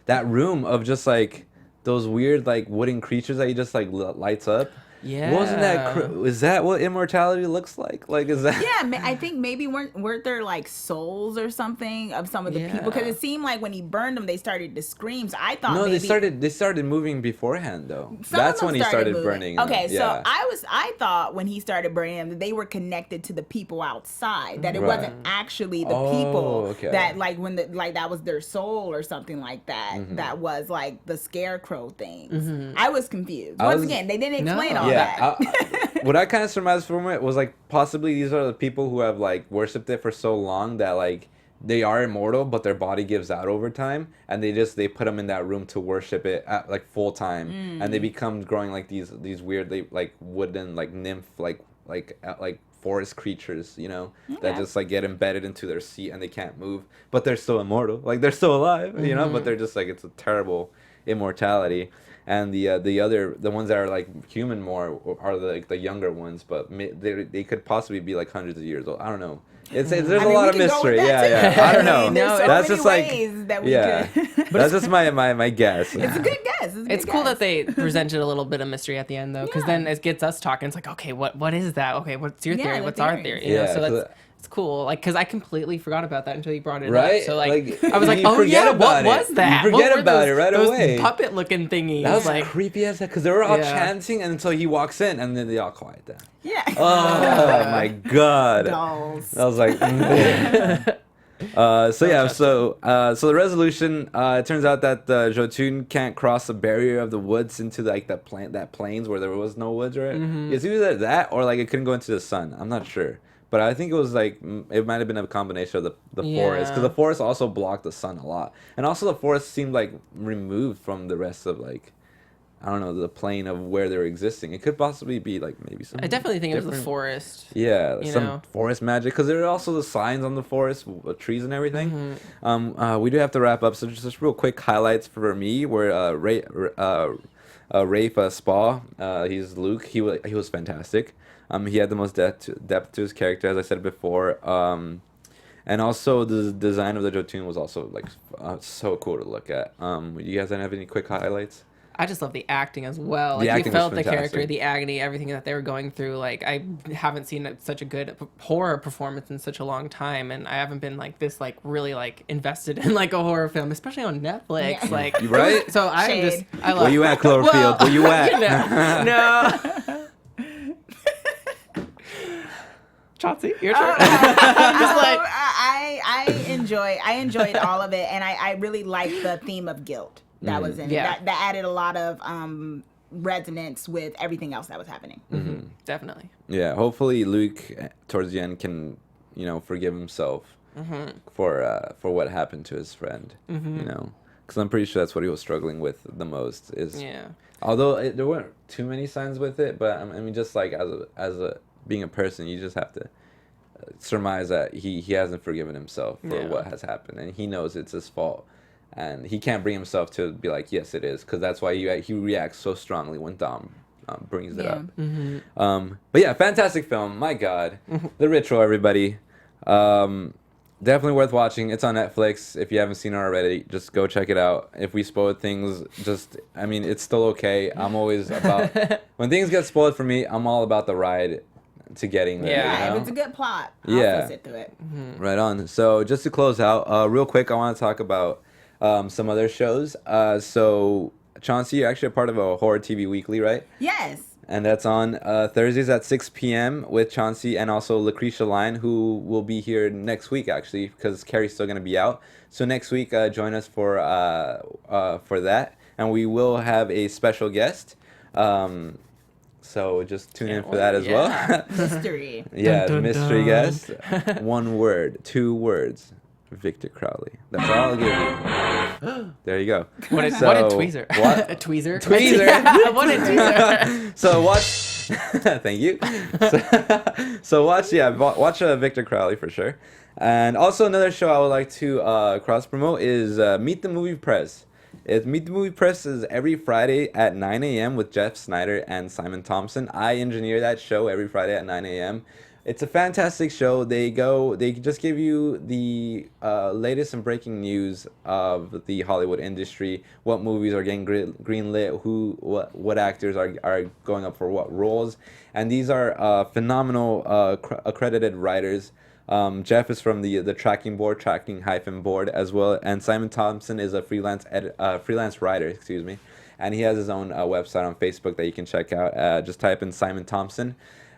That room of just like those weird like wooden creatures that he just like lights up. Yeah. Wasn't that is that what immortality looks like? Like is that? Yeah, I think maybe weren't there like souls or something of some of the people? Because it seemed like when he burned them, they started to scream. So I thought maybe they started moving beforehand though. That's when he started burning. Okay, so I thought when he started burning them that they were connected to the people outside. That it wasn't actually the people that like when that was their soul or something like that. Mm-hmm. That was like the scarecrow things. Mm-hmm. I was confused. Once again, they didn't explain all. Yeah, what I kind of surmised from it was like possibly these are the people who have like worshipped it for so long that like they are immortal, but their body gives out over time, and they put them in that room to worship it at like full time, and they become growing like these weird like wooden like nymph like forest creatures, you know, that just like get embedded into their seat and they can't move, but they're still immortal, like they're still alive, you know, but they're just like it's a terrible immortality. And the ones that are like human more are the younger ones, but they could possibly be like hundreds of years old. I don't know. There's a lot of mystery. Yeah. I don't know. That's just like that's just my guess. It's a good guess. It's cool that they presented a little bit of mystery at the end though, because then it gets us talking. It's like, okay, what is that? Okay, what's your theory? What's our theory? You know, so it's cool, like, because I completely forgot about that until you brought it up. So, like I was like, oh yeah, what was that? You forget about it right away. Those puppet-looking thingies. That was like creepy as heck, because they were all chanting, and until he walks in, and then they all quiet down. Yeah. Oh my god. Dolls. I was like. So the resolution. It turns out that the Jotun can't cross the barrier of the woods into like that plains where there was no woods, right? Mm-hmm. It's either that or like it couldn't go into the sun. I'm not sure. But I think it was like, it might have been a combination of the forest. Because the forest also blocked the sun a lot. And also the forest seemed like removed from the rest of like, I don't know, the plane of where they're existing. It could possibly be like maybe some. I definitely think it was the forest. Yeah, some forest magic. Because there are also the signs on the forest, trees and everything. Mm-hmm. We do have to wrap up. So just real quick highlights for me were Rafe Spall. He's Luke. He was fantastic. He had the most depth to his character, as I said before. And also the design of the Jotun was also like so cool to look at. You guys have any quick highlights? I just love the acting as well. Like you felt the character, the agony, everything that they were going through. Like I haven't seen such a good horror performance in such a long time, and I haven't been like this like really like invested in like a horror film, especially on Netflix. Yeah. Like right. So I love. Where you at, Cloverfield? Where you at? No. Chauncey, your turn. I enjoyed all of it, and I really liked the theme of guilt that was in it. That added a lot of resonance with everything else that was happening. Mm-hmm. Definitely. Yeah, hopefully Luke towards the end can, forgive himself for what happened to his friend. Mm-hmm. Because I'm pretty sure that's what he was struggling with the most. Although there weren't too many signs with it, but I mean, just like as a being a person, you just have to surmise that he hasn't forgiven himself for what has happened, and he knows it's his fault, and he can't bring himself to be like, yes, it is, because that's why he reacts so strongly when Dom brings it up. Mm-hmm. But yeah, fantastic film. My God, The Ritual, everybody. Definitely worth watching. It's on Netflix. If you haven't seen it already, just go check it out. If we spoiled things, it's still okay. I'm always about when things get spoiled for me, I'm all about the ride to getting there. Yeah, if it's a good plot, I'll sit through it. Mm-hmm. Right on. So just to close out, real quick, I want to talk about some other shows. So Chauncey, you're actually a part of a Horror TV Weekly, right? Yes. And that's on Thursdays at 6 p.m. with Chauncey and also Lucretia Line, who will be here next week, actually, because Carrie's still going to be out. So next week, join us for that. And we will have a special guest. So just tune in for that as well. Mystery. Yeah, dun, dun, mystery guest. 1 word, 2 words. Victor Crowley. That's all I'll give you. There you go. What a tweezer. What? A tweezer? Tweezer. What a tweezer. So watch Thank you. So watch Victor Crowley for sure. And also another show I would like to cross promote is Meet the Movie Press. Meet the Movie Press is every Friday at 9 a.m. with Jeff Sneider and Simon Thompson. I engineer that show every Friday at 9 a.m. It's a fantastic show. They just give you the latest and breaking news of the Hollywood industry, what movies are getting greenlit, what actors are going up for what roles, and these are phenomenal accredited writers. Jeff is from the tracking board as well, and Simon Thompson is a freelance writer, and he has his own website on Facebook that you can check out. Just type in Simon Thompson.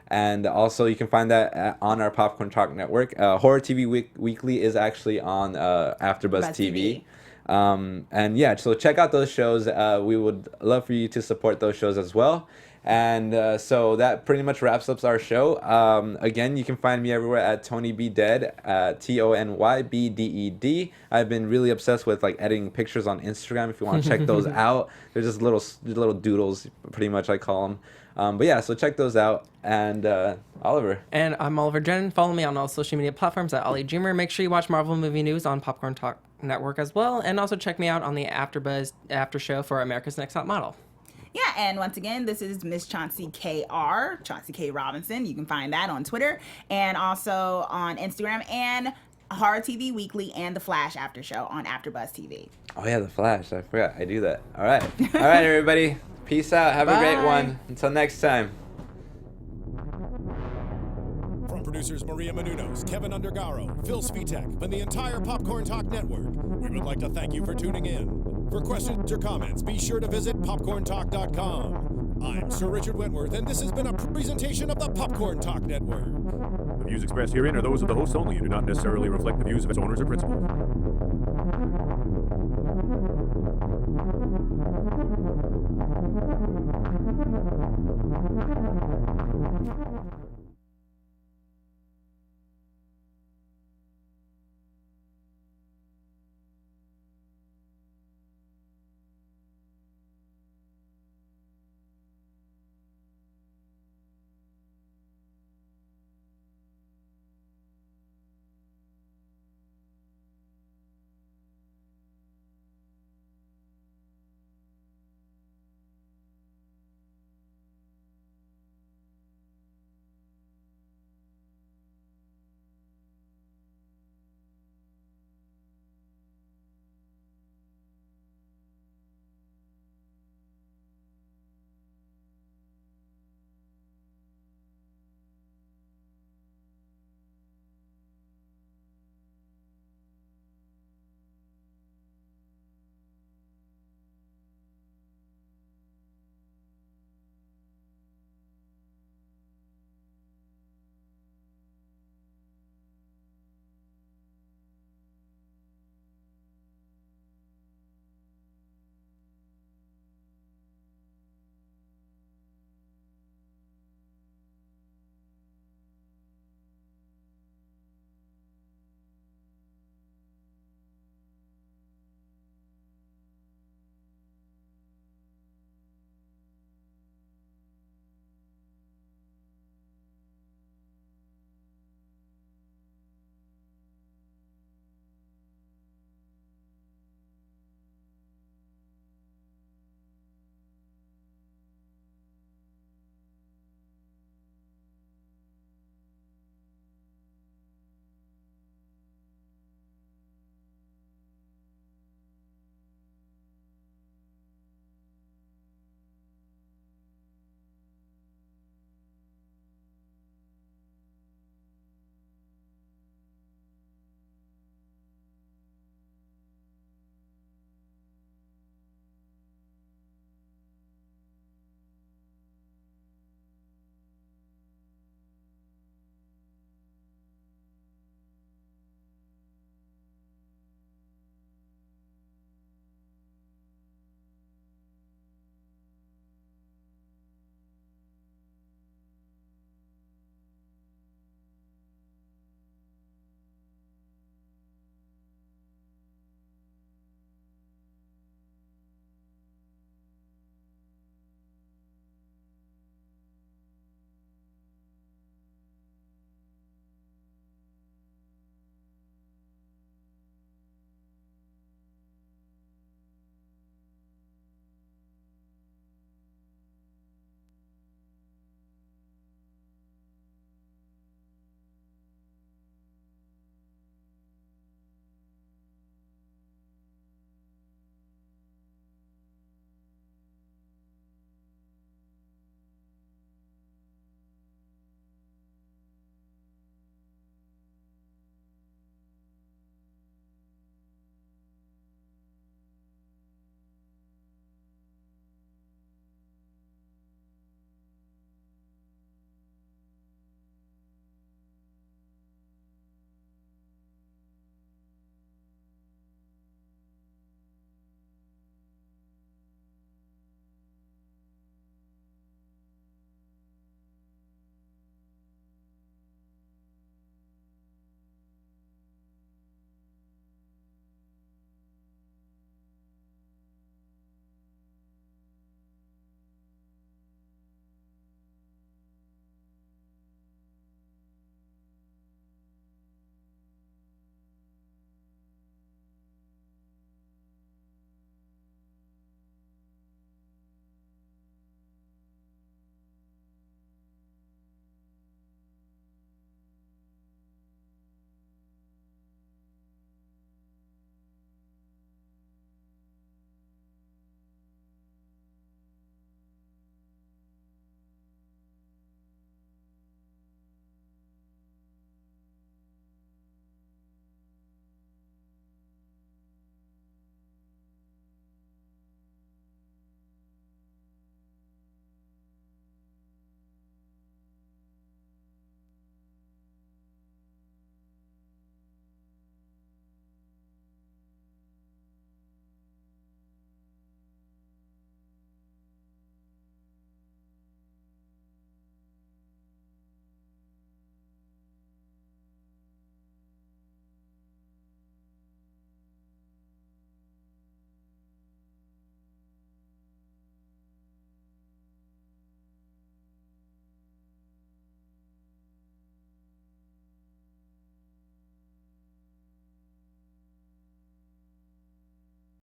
And also, you can find that on our Popcorn Talk network. Horror TV Weekly is actually on AfterBuzz TV. And yeah, so check out those shows. We would love for you to support those shows as well. And so that pretty much wraps up our show. Again, you can find me everywhere at Tony B Dead, TonyBDED. I've been really obsessed with like editing pictures on Instagram. If you want to check those out, they're just little doodles, pretty much I call them. But yeah, so check those out. And Oliver. And I'm Oliver Drennan. Follow me on all social media platforms at Ollie Dreamer. Make sure you watch Marvel Movie News on Popcorn Talk Network as well. And also check me out on the AfterBuzz after show for America's Next Top Model. Yeah, and once again, this is Miss Chauncey K.R., Chauncey K. Robinson. You can find that on Twitter and also on Instagram, and Horror TV Weekly and The Flash After Show on AfterBuzz TV. Oh yeah, The Flash. I forgot. I do that. All right, everybody. Peace out. Have a great one. Until next time. From producers Maria Menounos, Kevin Undergaro, Phil Svitek, and the entire Popcorn Talk Network, we would like to thank you for tuning in. For questions or comments, be sure to visit popcorntalk.com. I'm Sir Richard Wentworth, and this has been a presentation of the Popcorn Talk Network. The views expressed herein are those of the hosts only and do not necessarily reflect the views of its owners or principals.